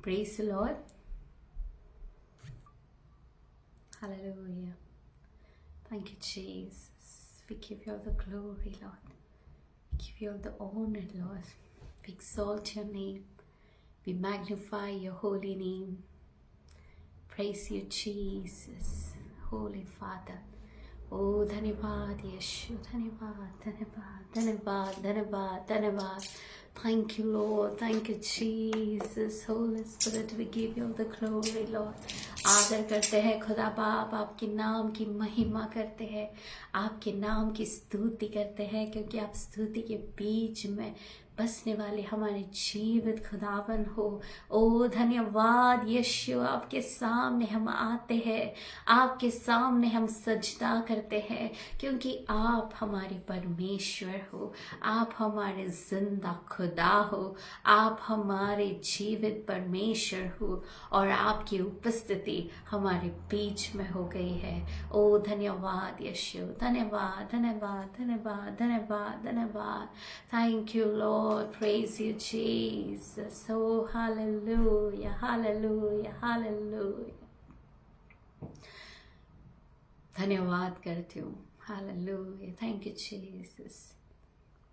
Praise the Lord. Hallelujah. Thank you, Jesus. We give you all the glory, Lord. We give you all the honor, Lord. We exalt your name. We magnify your holy name. Praise you, Jesus. Holy Father. Oh, धन्यवाद यीशु, धन्यवाद, धन्यवाद, धन्यवाद, धन्यवाद, धन्यवाद. Thank you, Lord. Thank you, Jesus. Holy Spirit, we give you all the glory, Lord. आदर करते हैं खुदा बाप, आपके नाम की महिमा करते हैं, आपके नाम की स्तुति करते हैं, क्योंकि आप स्तुति के बीच में बसने वाले हमारे जीवित खुदावन हो. ओ धन्यवाद यीशु, आपके सामने हम आते हैं, आपके सामने हम सजदा करते हैं, क्योंकि आप हमारे परमेश्वर हो, आप हमारे जिंदा खुदा हो, आप हमारे जीवित परमेश्वर हो और आपकी उपस्थिति हमारे बीच में हो गई है. ओ धन्यवाद यीशु, धन्यवाद, धन्यवाद, धन्यवाद, धन्यवाद, धन्यवाद. Thank you Lord. Praise you, Jesus. Oh, hallelujah, hallelujah, hallelujah. धन्यवाद करती हूँ. Hallelujah. Thank you, Jesus.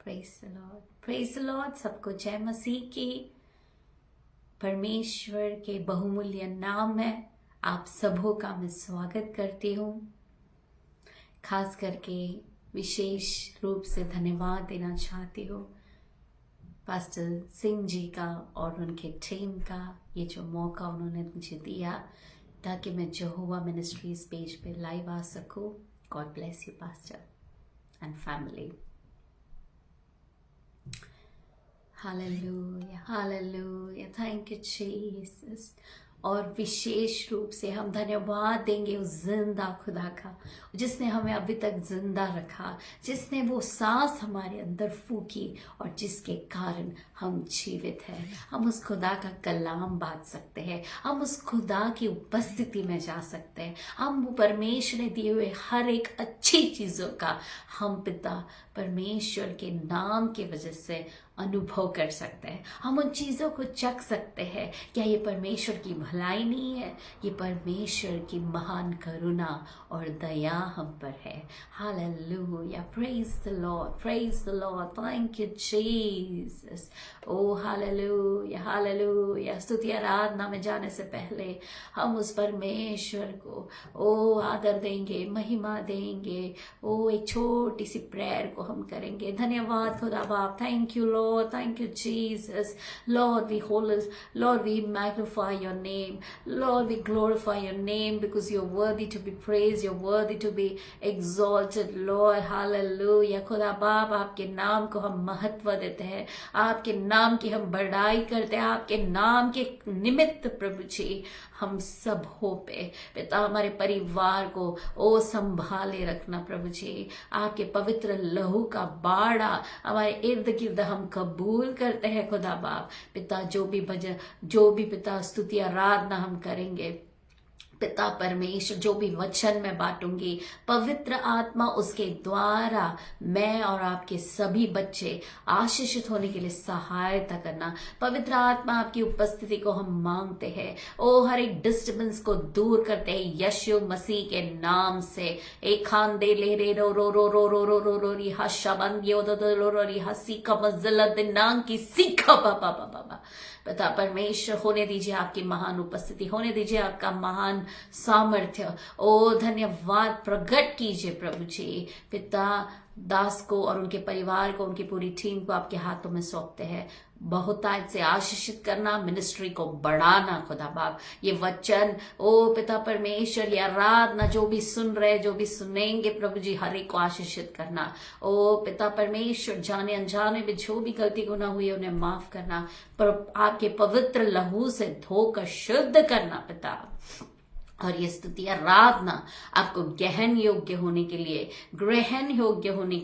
Praise the Lord. Praise the Lord. सबको जय मसीह की. परमेश्वर के बहुमूल्य नाम में आप सबों का मैं स्वागत करती हूँ. खास करके विशेष रूप से धन्यवाद देना चाहती हूँ पास्टर सिंह जी का और उनके टीम का, ये जो मौका उन्होंने मुझे दिया ताकि मैं यहोवा मिनिस्ट्रीज पेज पे लाइव आ सकूं. God bless you pastor and family. Hallelujah, hallelujah. Thank you Jesus. और विशेष रूप से हम धन्यवाद देंगे उस जिंदा खुदा का जिसने हमें अभी तक जिंदा रखा, जिसने वो सांस हमारे अंदर फूकी और जिसके कारण हम जीवित हैं. हम उस खुदा का कलाम बांट सकते हैं, हम उस खुदा की उपस्थिति में जा सकते हैं, हम वो परमेश्वर ने दिए हुए हर एक अच्छी चीज़ों का हम पिता परमेश्वर के नाम की वजह से अनुभव कर सकते हैं. हम उन चीज़ों को चख सकते हैं. क्या ये परमेश्वर की भलाई नहीं है? ये परमेश्वर की महान करुणा और दया हम पर है. Hallelujah. Praise the Lord, praise the Lord. Thank you Jesus. Oh hallelujah, hallelujah. स्तुति आराधना में जाने से पहले हम उस परमेश्वर को ओ आदर देंगे, महिमा देंगे. ओ एक छोटी सी प्रेयर को हम करेंगे. धन्यवाद खुदा बाप. Thank you Lord. Thank you, Jesus. Lord, we Lord, we magnify your name. Lord, we glorify your name because you're worthy to be praised. You're worthy to be exalted, Lord. Hallelujah. खुदा बाप, आपके नाम को हम महत्व देते हैं, आपके नाम की हम बड़ाई करते हैं, आपके नाम के निमित्त प्रभु जी हम सब हो पे पिता हमारे परिवार को ओ संभाले रखना प्रभु जी. आपके पवित्र लहू का बाड़ा हमारे इर्द गिर्द हम कबूल करते हैं खुदा बाप. पिता जो भी पिता स्तुति आराधना हम करेंगे पिता परमेश्वर, जो भी वचन मैं बांटूंगी पवित्र आत्मा उसके द्वारा मैं और आपके सभी बच्चे आशीषित होने के लिए सहायता करना. पवित्र आत्मा आपकी उपस्थिति को हम मांगते हैं. ओ हर एक डिस्टर्बेंस को दूर करते हैं यीशु मसीह के नाम से. एक खान दे ले रे रो रो रो रो रो रो रो रो री हशाबन यो दो रो रो री हसी का मजला दिनांग की सीखा बाबा बाबा. पिता परमेश्वर होने दीजिए आपकी महान उपस्थिति, होने दीजिए आपका महान सामर्थ्य. ओ धन्यवाद प्रकट कीजिए प्रभु जी. पिता दास को और उनके परिवार को, उनकी पूरी टीम को आपके हाथों में सौंपते हैं. बहुतायत से आशीषित करना, मिनिस्ट्री को बढ़ाना खुदा बाप. ये वचन ओ पिता परमेश्वर, ये आराधना जो भी सुन रहे, जो भी सुनेंगे प्रभु जी, हर एक को आशीषित करना. ओ पिता परमेश्वर, जाने अनजाने में जो भी गलती गुनाह हुई उन्हें माफ करना, पर आपके पवित्र लहू से धोकर शुद्ध करना पिता. और ये स्तुति आराधना आपको ग्रहण योग्य होने के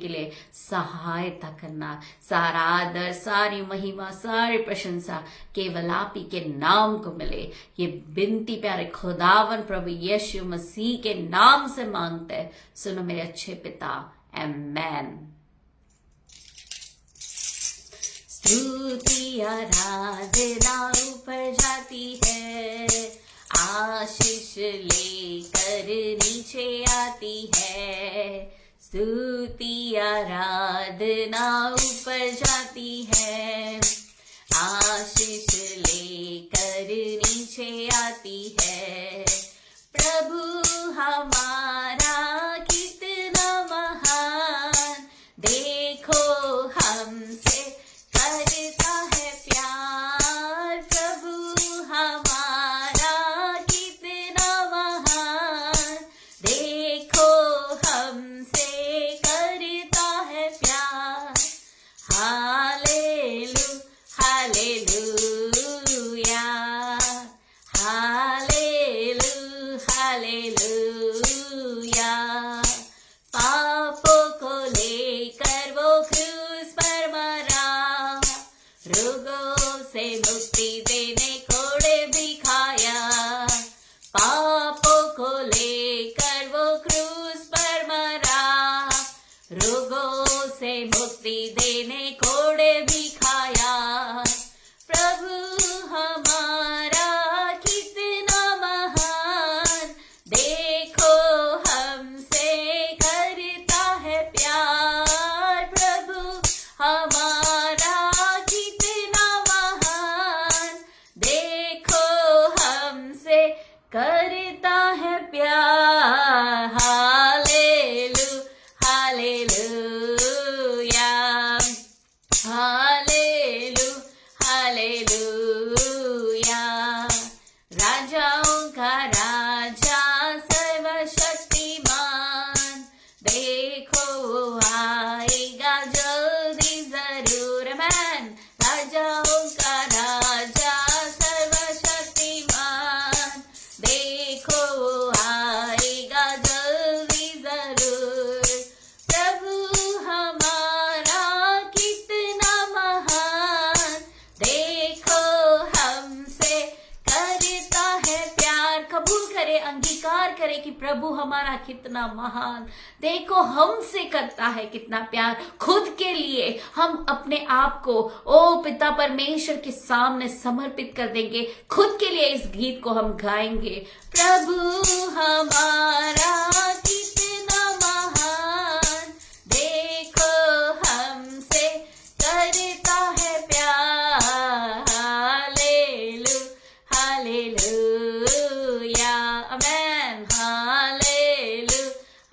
लिए सहायता करना. सारा आदर, सारी महिमा, सारी प्रशंसा केवल आप ही के नाम को मिले. ये बिनती प्यारे खुदावन प्रभु यीशु मसीह के नाम से मांगते हैं. सुनो मेरे अच्छे पिता. आमेन. स्तुति आराधना ऊपर जाती है, आशीष लेकर नीचे आती है। स्तुति आराधना ऊपर जाती है, आशीष लेकर नीचे आती है। प्रभु हमारा कितना महान, देखो हमसे करता है प्यार। प्रभु हमारा कितना महान, देखो हमसे करता है प्यार। हालेलू हालेलूया, हालेलू हालेलूया। पापों को लेकर वो क्रूस पर मरा, रोगों से मुक्ति देने कोड़े भी खाया। पापों को लेकर वो क्रूस पर मरा, रोगों से मुक्ति देने कोड़े भी खाया। प्रभु हमारा कितना महान, देखो हमसे करता है प्यार। प्रभु हमारा कितना महान, देखो हमसे करता है प्यार। हालेलू हालेलूया, हालेलू हालेलूया। राजाओं का राजा सर्वशक्तिमान, देखो आएगा जल्दी जरूर। मैन राजाओं का राजा सर्वशक्तिमान, देखो आएगा जल्दी जरूर। प्रभु हमारा कितना महान, देखो हमसे करता है प्यार। कबूल करे, अंगीकार करे कि प्रभु हमारा कितना महान, देखो हमसे करता है कितना प्यार। खुद के लिए हम अपने आप को ओ पिता परमेश्वर के सामने समर्पित कर देंगे। खुद के लिए इस गीत को हम गाएंगे। प्रभु हमारा कितना महान, देखो हमसे करता है प्यार। हालेलू हालेलूया, आमेन। हालेलू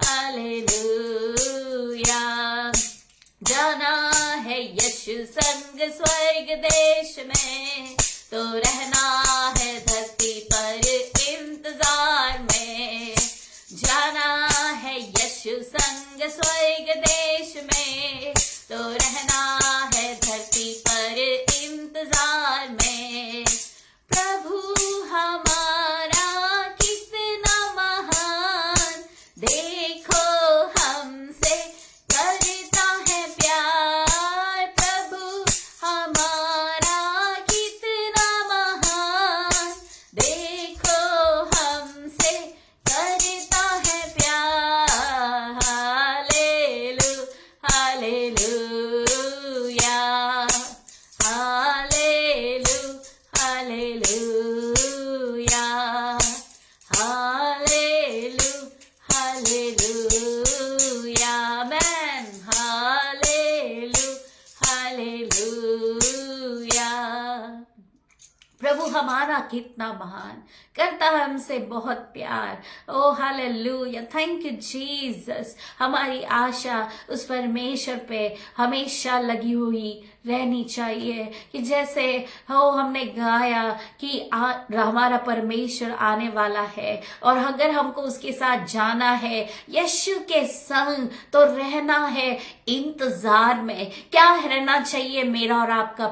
हालेलूया। जाना है यीशु संग स्वर्ग देश में, तो रहना है धरती पर इंतजार में। जाना है यीशु संग स्वर्ग देश में, तो रहना है धरती पर इंतजार में। प्रभु हमारा कितना महान, देखो हमसे करता है प्यार। प्रभु हमारा कितना महान, देखो हमसे करता है प्यार। हालेलू हालेलूया, हालेलू हालेलूया, हालेलू हालेलूया। आमेन। हालेलू हालेलूया। प्रभु हमारा कितना महान, करता है हमसे बहुत प्यार। ओ हालेलुया, थैंक यू जीसस। हमारी आशा उस परमेश्वर पे हमेशा लगी हुई रहनी चाहिए कि जैसे हो हमने गाया कि हमारा परमेश्वर आने वाला है, और अगर हमको उसके साथ जाना है यीशु के संग, तो रहना है इंतजार में। क्या रहना चाहिए मेरा और आपका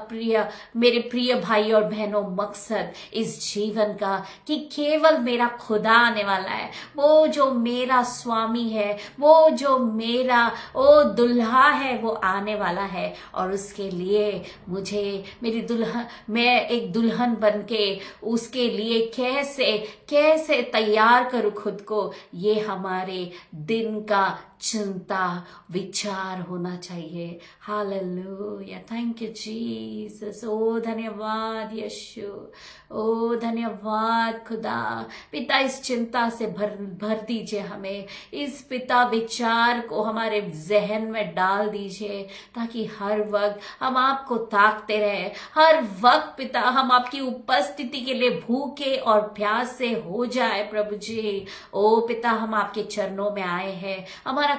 मेरे प्रिय भाई और बहनों, मकसद इस जीवन का कि केवल मेरा खुदा आने वाला है, वो जो मेरा स्वामी है, वो जो मेरा ओ दुल्हा है, वो आने वाला है। और उसके लिए मुझे मैं एक दुल्हन बनके उसके लिए कैसे तैयार करूं खुद को, ये हमारे दिन का चिंता विचार होना चाहिए। Hallelujah, thank you Jesus. ओ धन्यवाद यीशु, ओ धन्यवाद खुदा। पिता इस चिंता से भर दीजिए हमें, इस पिता विचार को हमारे जहन में डाल दीजिए, ताकि हर वक्त हम आपको ताकते रहे, हर वक्त पिता हम आपकी उपस्थिति के लिए भूखे और प्यास से हो जाए प्रभु जी। ओ पिता, हम आपके चरणों में आए हैं, हमारा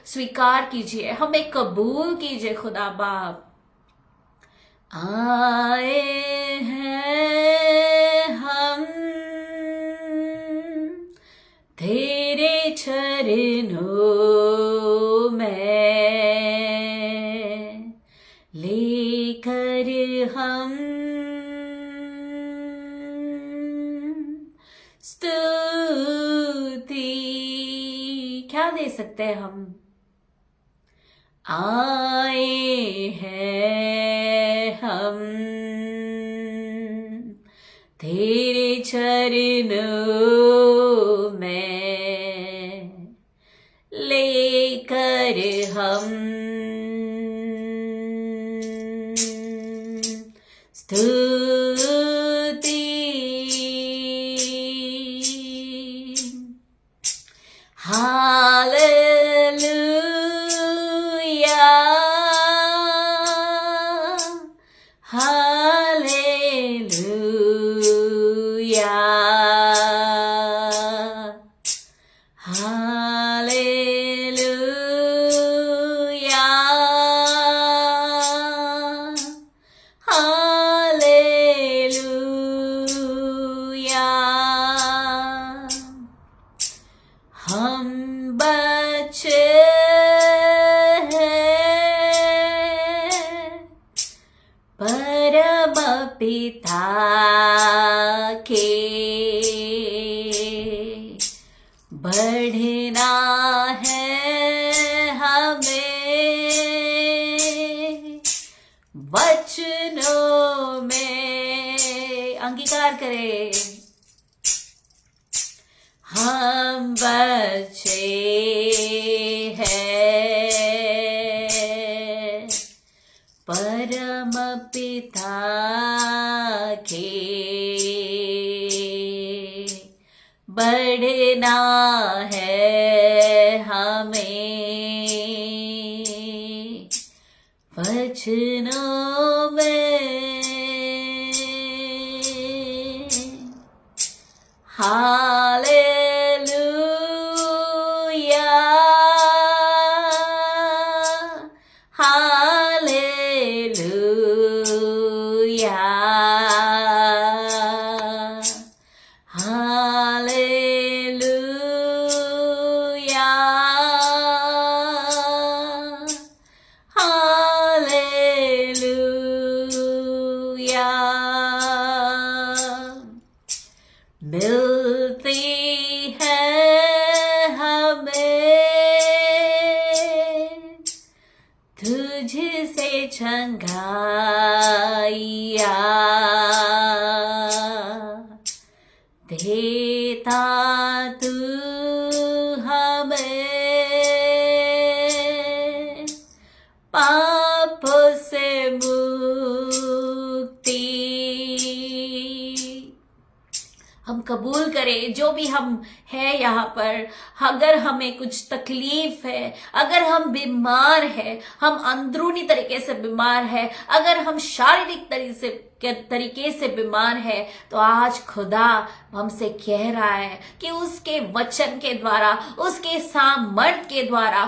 स्वीकार कीजिए, हमें कबूल कीजिए खुदा बाप। आए हैं हम तेरे चरणों में, लेकर हम स्तुति क्या दे सकते हैं हम। आए हैं हम तेरे चरणों में, लेकर हम स्तुति। Hallelujah, hallelujah, hallelujah, hallelujah. हम बच्चे हैं परम पिता के, बढ़ना है हमें वचनों में। अंगीकार करें, हम बच्चे हैं परम पिता के, बढ़ना है हमें वचनों में। Hallelujah, hallelujah, hallelujah, hallelujah. मिलती है हमें तुझसे चंगाइया, देता तू हमें पापों से मुक्ति। हम कबूल करें जो भी हम है यहाँ पर, अगर हमें कुछ तकलीफ है, अगर हम बीमार है, हम अंदरूनी तरीके से बीमार है, अगर हम शारीरिक तरीके से बीमार है, तो आज खुदा हमसे कह रहा है कि उसके वचन के द्वारा, उसके सामर्थ के द्वारा,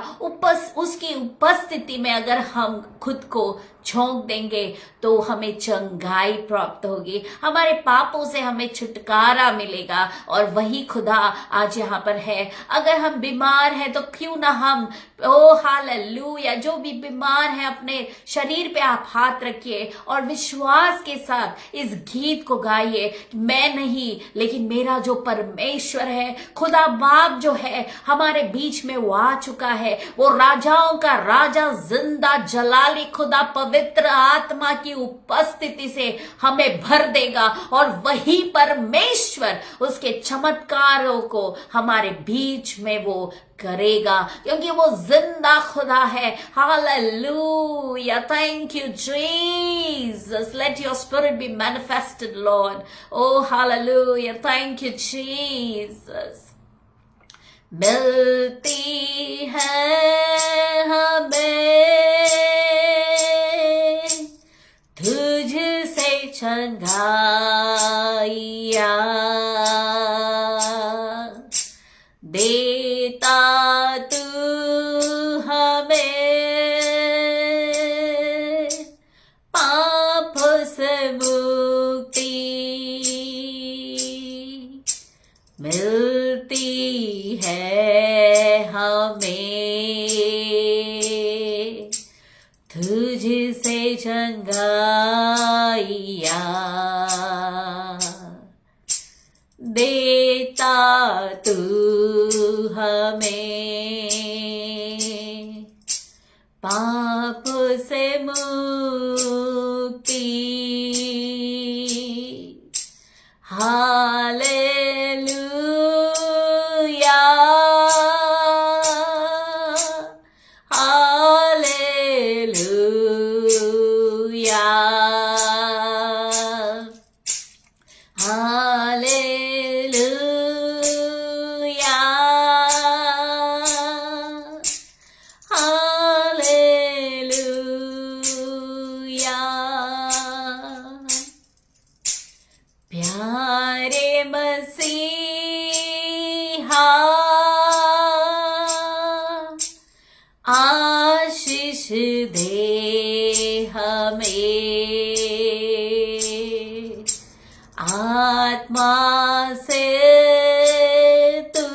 उसकी उपस्थिति में अगर हम खुद को झोंक देंगे तो हमें चंगाई प्राप्त होगी, हमारे पापों से हमें छुटकारा मिलेगा। और वही खुदा आज यहाँ पर है। अगर हम बीमार हैं तो क्यों ना हम, ओ हालेलुया, जो भी बीमार है अपने शरीर पे आप हाथ रखिए और विश्वास के साथ इस गीत को गाइए। मैं नहीं, लेकिन मेरा जो परमेश्वर है, खुदा बाप जो है हमारे बीच में वो आ चुका है। वो राजाओं का राजा, जिंदा जलाली खुदा पवित्र आत्मा की उपस्थिति से हमें भर देगा और वही परमेश्वर उसके चमत्कारों को हमारे बीच में वो करेगा, क्योंकि वो जिंदा खुदा है। Hallelujah, thank you Jesus, let your spirit be manifested Lord. Oh hallelujah, thank you Jesus. मिलती है हमें तुझसे चंगाइया, देता तू हमें पाप से मुक्ति, मिलती है हमें तुझसे चंगाइया, देता तू हमें पाप से मुक्ति। Hallelujah, hallelujah, hallelujah, hallelujah. प्यारे मसीहा, आशीष दे हमें, आत्मा से तू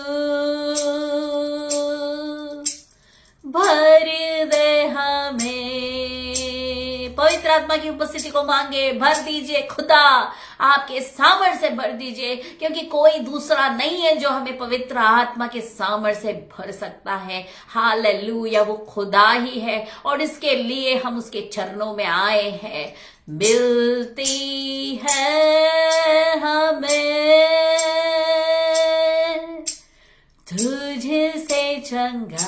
भर दे हमें। पवित्र आत्मा की उपस्थिति को मांगे, भर दीजिए खुदा, आपके सामर्थ्य से भर दीजिए, क्योंकि कोई दूसरा नहीं है जो हमें पवित्र आत्मा के सामर्थ्य से भर सकता है। हालेलुया, वो खुदा ही है और इसके लिए हम उसके चरणों में आए हैं। मिलती है हमें तुझसे चंगाइया,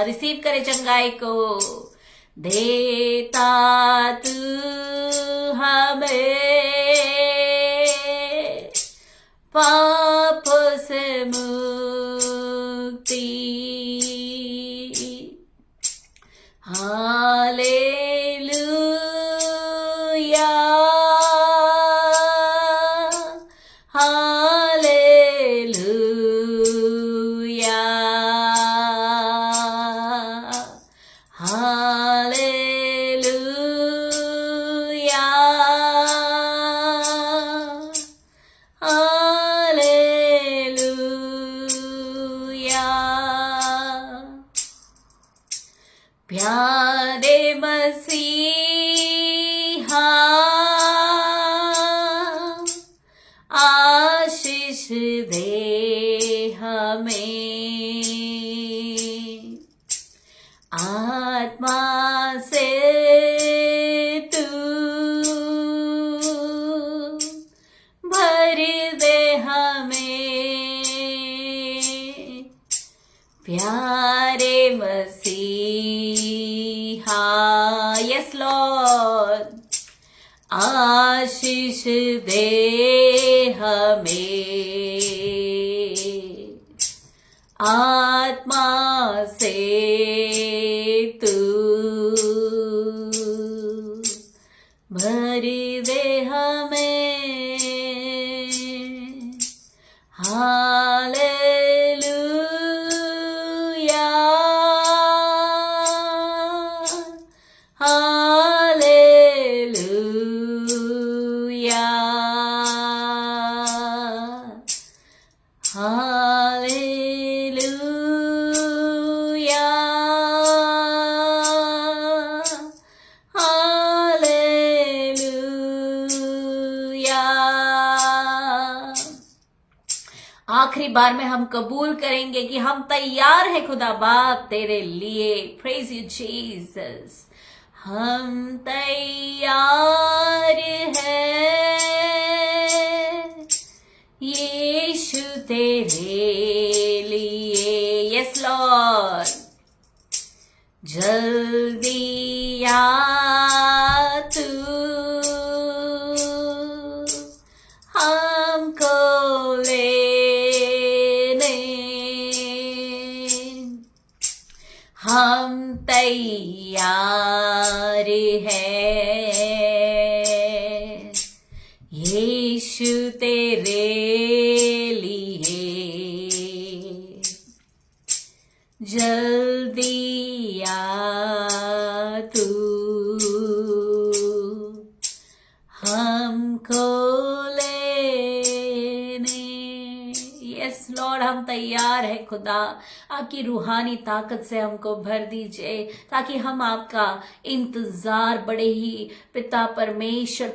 रिसीव करे चंगाई को, देता तू हमें पाप से मुक्ति। Hallelujah, hallelujah, hallelujah, hallelujah. प्यारे मसीहा, आशीष दे हमें, आत्मा से तू भर दे हमें। प्यारे मसीहा, यस लॉर्ड, आशीष दे हमें, आत्मा से तू भर दे हमें। Hallelujah, hallelujah, hallelujah, hallelujah. आखिरी बार में हम कबूल करेंगे कि हम तैयार हैं खुदा बाप तेरे लिए। प्रेज यू जीसस, हम तैयार हैं यीशु तेरे जल्दी आ तू हमको लेने, हम तैयार हैं यीशु तेरे लिए, जल्दी आ तू हमको लेने। यस लॉर्ड, हम तैयार है खुदा, आपकी रूहानी ताकत से हमको भर दीजिए ताकि हम आपका इंतजार बड़े ही पिता परमेश्वर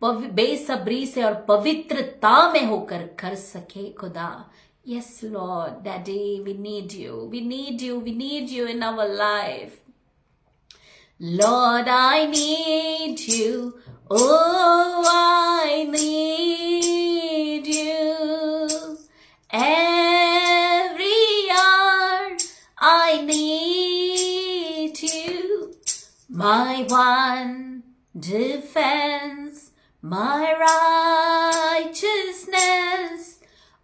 बेसब्री से और पवित्रता में होकर कर सके खुदा। Yes, Lord, Daddy, we need you. We need you. We need you in our life. Lord, I need you. Oh, I need you. Every hour I need you. My one defense, my righteousness.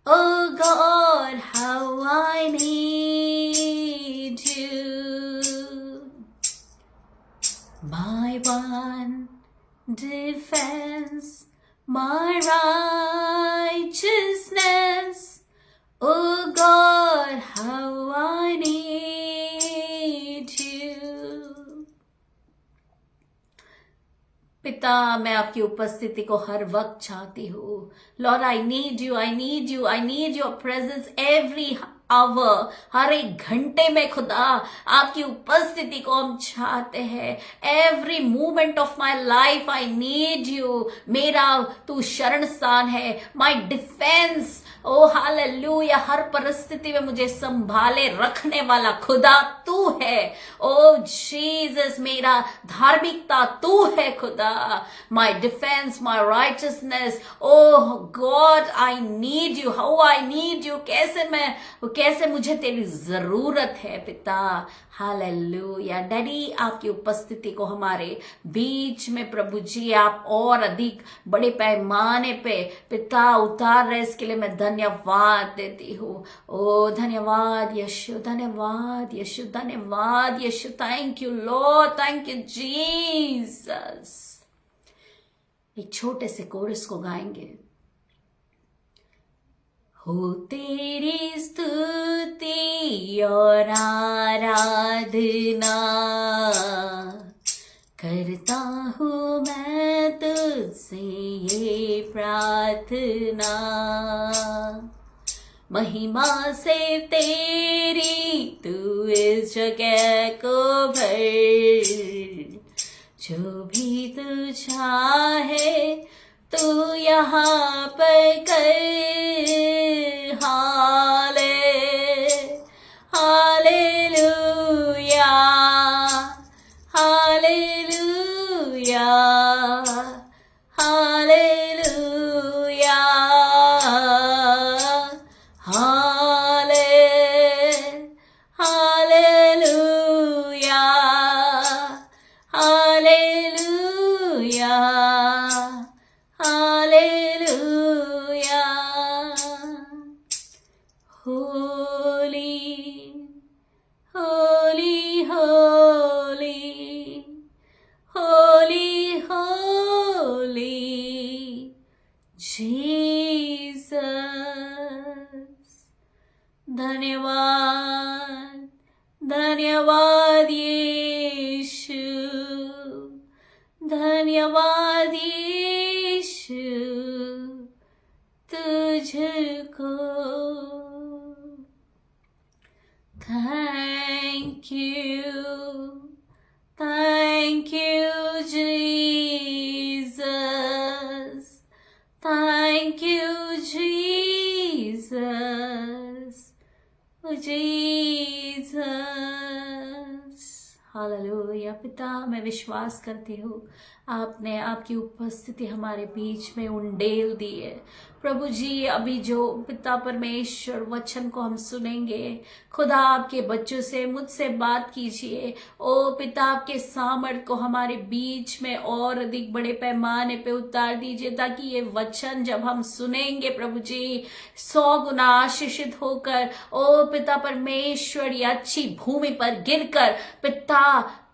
Oh God, how I need you. My one defense, my righteousness. Oh God, how I need you. पिता, मैं आपकी उपस्थिति को हर वक्त चाहती हूँ। Lord, I need you, I need you, I need your presence every hour, हर एक घंटे में खुदा आपकी उपस्थिति को हम चाहते हैं। Every moment of my life I need you. मेरा तू शरण स्थान है, माई डिफेंस। ओ हालेलुया, हर परिस्थिति में मुझे संभाले रखने वाला खुदा तू है। ओ जीसस, मेरा धार्मिकता तू है खुदा। My defence, my righteousness. Oh God, I need you, how I need you. कैसे मुझे तेरी जरूरत है पिता। हालेलुया डैडी, आपकी उपस्थिति को हमारे बीच में प्रभु जी आप और अधिक बड़े पैमाने पे पिता उतार रहे, इसके लिए मैं धन्यवाद देती हूँ। ओ धन्यवाद यीशु, धन्यवाद यीशु, धन्यवाद यीशु। Thank you lord, thank you Jesus. एक छोटे से कोरस को गाएंगे। हो तेरी स्तुति और आराधना करता हूँ मैं तुझसे ये प्रार्थना, महिमा से तेरी तू इस जगह को भर, जो भी तू चाहे तू यहाँ पर कर। Hallelujah, hallelujah, hallelujah, hallelujah, hallelujah, hallelujah. Holi Holi Holi Holi Jesus. धन्यवाद धन्यवाद यीशु, धन्यवाद यीशु तुझको। Thank you Jesus, thank you Jesus, Jesus। Hallelujah पिता, मैं विश्वास करती हूँ आपने आपकी उपस्थिति हमारे बीच में उंडेल दी है। प्रभु जी, अभी जो पिता परमेश्वर वचन को हम सुनेंगे, खुदा आपके बच्चों से मुझसे बात कीजिए। ओ पिता, आपके सामर्थ को हमारे बीच में और अधिक बड़े पैमाने पे उतार दीजिए, ताकि ये वचन जब हम सुनेंगे प्रभु जी 100 गुना आशीषित होकर ओ पिता परमेश्वर ये अच्छी भूमि पर गिरकर पिता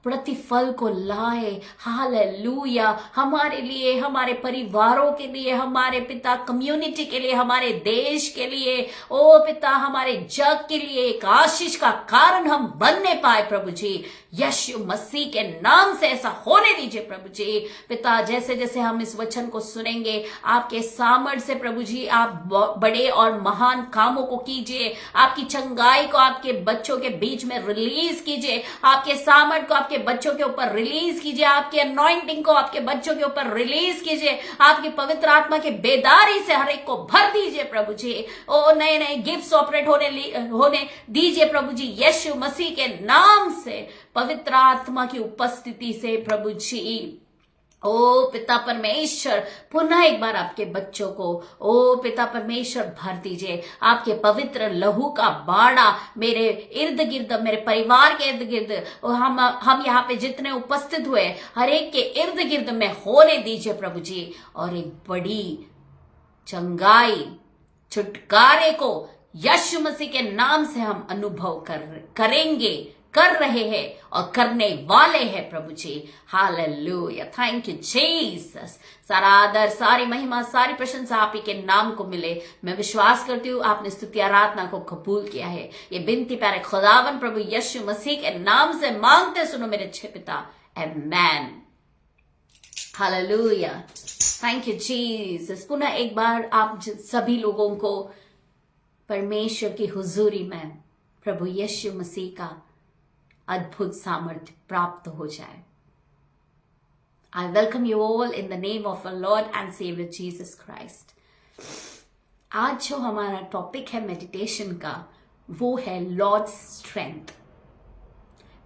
प्रतिफल को लाए। हालेलुया। हमारे लिए, हमारे परिवारों के लिए, हमारे पिता कम्युनिटी के लिए, हमारे देश के लिए, ओ पिता हमारे जग के लिए एक आशीष का कारण हम बनने पाए प्रभु जी। यीशु मसीह के नाम से ऐसा होने दीजिए प्रभु जी। पिता, जैसे जैसे हम इस वचन को सुनेंगे, आपके सामर्थ्य से प्रभु जी आप बड़े और महान कामों को कीजिए। आपकी चंगाई को आपके बच्चों के बीच में रिलीज कीजिए। आपके सामर्थ्य को आपके बच्चों के ऊपर रिलीज कीजिए। आपकी अनॉइंटिंग को आपके बच्चों के ऊपर रिलीज कीजिए। आपकी पवित्र आत्मा की बेदारी से हर एक को भर दीजिए प्रभु जी। ओ नए नए गिफ्ट्स ऑपरेट होने दीजिए प्रभु जी, यीशु मसीह के नाम से, पवित्र आत्मा की उपस्थिति से प्रभु जी। ओ पिता परमेश्वर, पुनः एक बार आपके बच्चों को ओ पिता परमेश्वर भर दीजिए। आपके पवित्र लहू का बाड़ा मेरे इर्द गिर्द, मेरे परिवार के इर्द गिर्द, हम यहाँ पे जितने उपस्थित हुए हर एक के इर्द गिर्द में होने दीजिए प्रभु जी। और एक बड़ी चंगाई, छुटकारे को यीशु मसीह के नाम से हम अनुभव करेंगे, कर रहे हैं और करने वाले हैं प्रभु जी। हालेलुया। Thank you Jesus. सारा आदर, सारी महिमा, सारी प्रशंसा आप ही के नाम को मिले। मैं विश्वास करती हूँ आपने स्तुति आराधना को कबूल किया है। ये बिनती प्यारे खुदावन प्रभु यीशु मसीह के नाम से मांगते सुनो मेरे अच्छे पिता, आमेन। हालेलुया। Thank you Jesus. पुनः एक बार आप सभी लोगों को परमेश्वर की हुजूरी में प्रभु यीशु मसीह का अद्भुत सामर्थ्य प्राप्त हो जाए। I welcome you all in the name of our Lord and Savior Jesus Christ. आज जो हमारा टॉपिक है मेडिटेशन का, वो है लॉर्ड्स स्ट्रेंथ।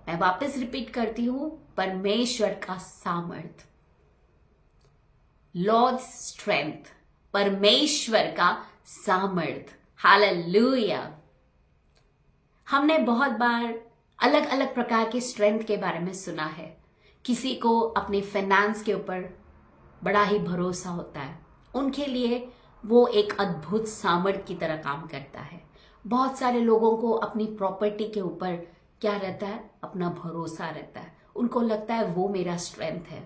मैं वापस रिपीट करती हूं, परमेश्वर का सामर्थ्य, लॉर्ड्स स्ट्रेंथ, परमेश्वर का सामर्थ्य। हालेलुया। हमने बहुत बार अलग अलग प्रकार के स्ट्रेंथ के बारे में सुना है। किसी को अपने फाइनेंस के ऊपर बड़ा ही भरोसा होता है, उनके लिए वो एक अद्भुत सामर्थ्य की तरह काम करता है। बहुत सारे लोगों को अपनी प्रॉपर्टी के ऊपर क्या रहता है, अपना भरोसा रहता है, उनको लगता है वो मेरा स्ट्रेंथ है।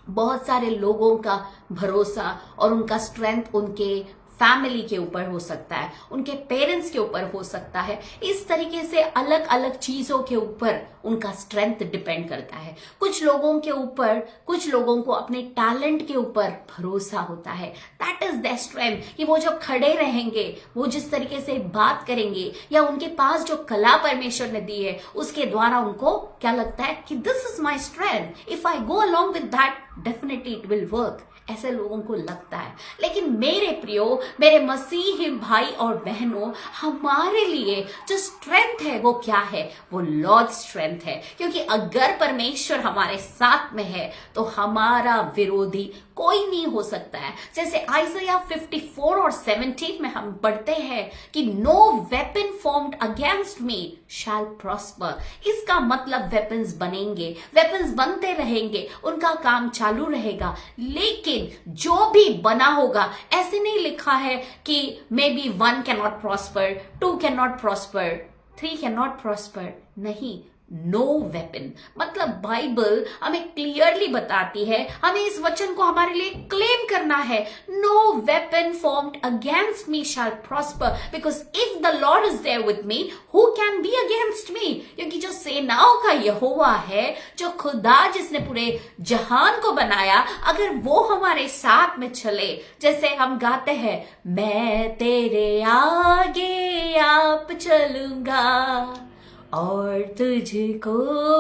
बहुत सारे लोगों का भरोसा और उनका स्ट्रेंथ उनके फैमिली के ऊपर हो सकता है, उनके पेरेंट्स के ऊपर हो सकता है। इस तरीके से अलग अलग चीजों के ऊपर उनका स्ट्रेंथ डिपेंड करता है। कुछ लोगों के ऊपर, कुछ लोगों को अपने टैलेंट के ऊपर भरोसा होता है। दैट इज द स्ट्रेंथ, कि वो जो खड़े रहेंगे, वो जिस तरीके से बात करेंगे, या उनके पास जो कला परमेश्वर ने दी है उसके द्वारा उनको क्या लगता है कि this is my strength, if I go along with that definitely it will work. ऐसे लोगों को लगता है। लेकिन मेरे प्रियो, मेरे मसीही भाई और बहनों, हमारे लिए जो स्ट्रेंथ है वो क्या है? वो लॉर्ड स्ट्रेंथ है। क्योंकि अगर परमेश्वर हमारे साथ में है तो हमारा विरोधी कोई नहीं हो सकता है। जैसे आइज़ाया 54 और 17 में हम पढ़ते हैं कि no weapon formed against me shall prosper. इसका मतलब वेपन्स बनेंगे, वेपन्स बनते रहेंगे, उनका काम चालू रहेगा। लेकिन जो भी बना होगा, ऐसे नहीं लिखा है कि may be 1 can not prosper, 2 can not prosper, 3 can not prosper. नहीं, नो वेपन। मतलब बाइबल हमें क्लियरली बताती है, हमें इस वचन को हमारे लिए क्लेम करना है। No weapon formed against me shall prosper, because if the Lord is there with me, who can be against me? क्योंकि जो सेनाओं का यहोवा है, जो खुदा जिसने पूरे जहान को बनाया, अगर वो हमारे साथ में चले, जैसे हम गाते हैं, मैं तेरे आगे आप चलूंगा और तुझको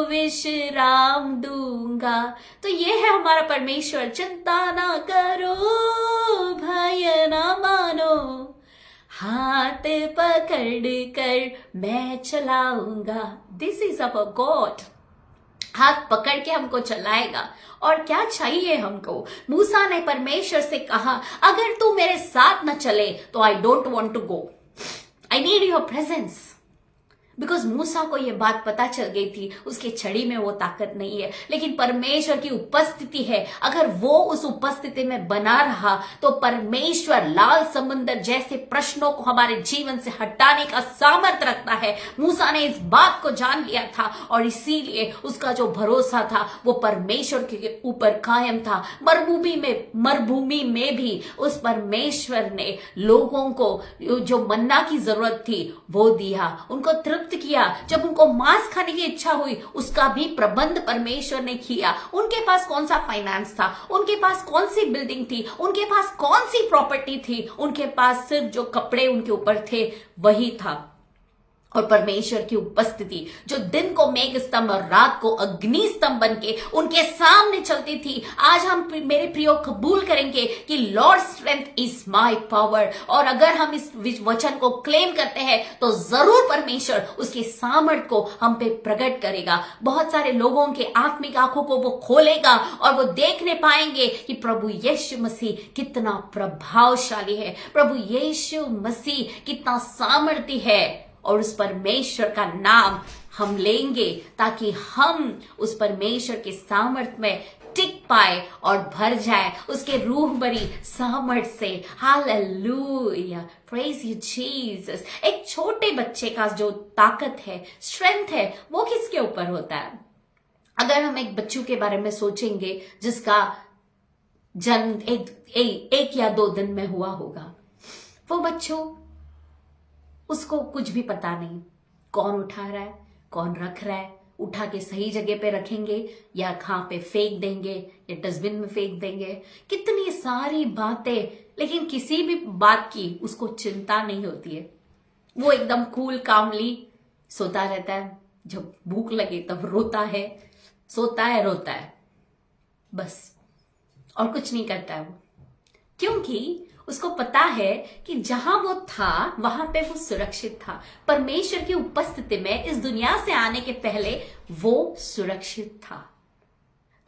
विश्राम दूंगा। तो ये है हमारा परमेश्वर। चिंता ना करो, भय ना मानो, हाथ पकड़ कर मैं चलाऊंगा। This is our God. हाथ पकड़ के हमको चलाएगा। और क्या चाहिए हमको? मूसा ने परमेश्वर से कहा, अगर तू मेरे साथ न चले तो I don't want to go, I need your presence. Because Musa को यह बात पता चल गई थी, उसके छड़ी में वो ताकत नहीं है, लेकिन परमेश्वर की उपस्थिति है। अगर वो उस उपस्थिति में बना रहा तो परमेश्वर लाल समुद्र जैसे प्रश्नों को हमारे जीवन से हटाने का सामर्थ्य रखता है। मूसा ने इस बात को जान लिया था और इसीलिए उसका जो भरोसा था वो परमेश्वर के ऊपर कायम था। मरुभूमि में भी उस परमेश्वर ने लोगों को जो मन्ना की जरूरत थी वो दिया, उनको तृप्त किया। जब उनको मांस खाने की इच्छा हुई उसका भी प्रबंध परमेश्वर ने किया। उनके पास कौन सा फाइनेंस था, उनके पास कौन सी बिल्डिंग थी, उनके पास कौन सी प्रॉपर्टी थी, उनके पास सिर्फ जो कपड़े उनके ऊपर थे वही था। और परमेश्वर की उपस्थिति जो दिन को मेघ स्तंभ और रात को अग्नि स्तंभ बन के उनके सामने चलती थी। आज हम मेरे प्रियो कबूल करेंगे कि Lord strength is my power. और अगर हम इस वचन को क्लेम करते हैं तो जरूर परमेश्वर उसके सामर्थ को हम पे प्रकट करेगा। बहुत सारे लोगों के आत्मिक आंखों को वो खोलेगा और वो देखने पाएंगे कि प्रभु यीशु मसीह कितना प्रभावशाली है, प्रभु यीशु मसीह कितना सामर्थी है। और उस परमेश्वर का नाम हम लेंगे ताकि हम उस परमेश्वर के सामर्थ में टिक पाए और भर जाए उसके रूह भरी सामर्थ से। Hallelujah, praise you Jesus. एक छोटे बच्चे का जो ताकत है, स्ट्रेंथ है, वो किसके ऊपर होता है? अगर हम एक बच्चों के बारे में सोचेंगे जिसका जन्म एक या 2 दिन में हुआ होगा, वो बच्चों उसको कुछ भी पता नहीं, कौन उठा रहा है, कौन रख रहा है, उठा के सही जगह पे रखेंगे या कहाँ पे फेंक देंगे या डस्टबिन में फेंक देंगे, कितनी सारी बातें, लेकिन किसी भी बात की उसको चिंता नहीं होती है। वो एकदम कूल कामली सोता रहता है, जब भूख लगे तब रोता है, सोता है, रोता है, बस, और कुछ नहीं करता है वो, क्योंकि उसको पता है कि जहां वो था वहां पे वो सुरक्षित था। परमेश्वर की उपस्थिति में इस दुनिया से आने के पहले वो सुरक्षित था।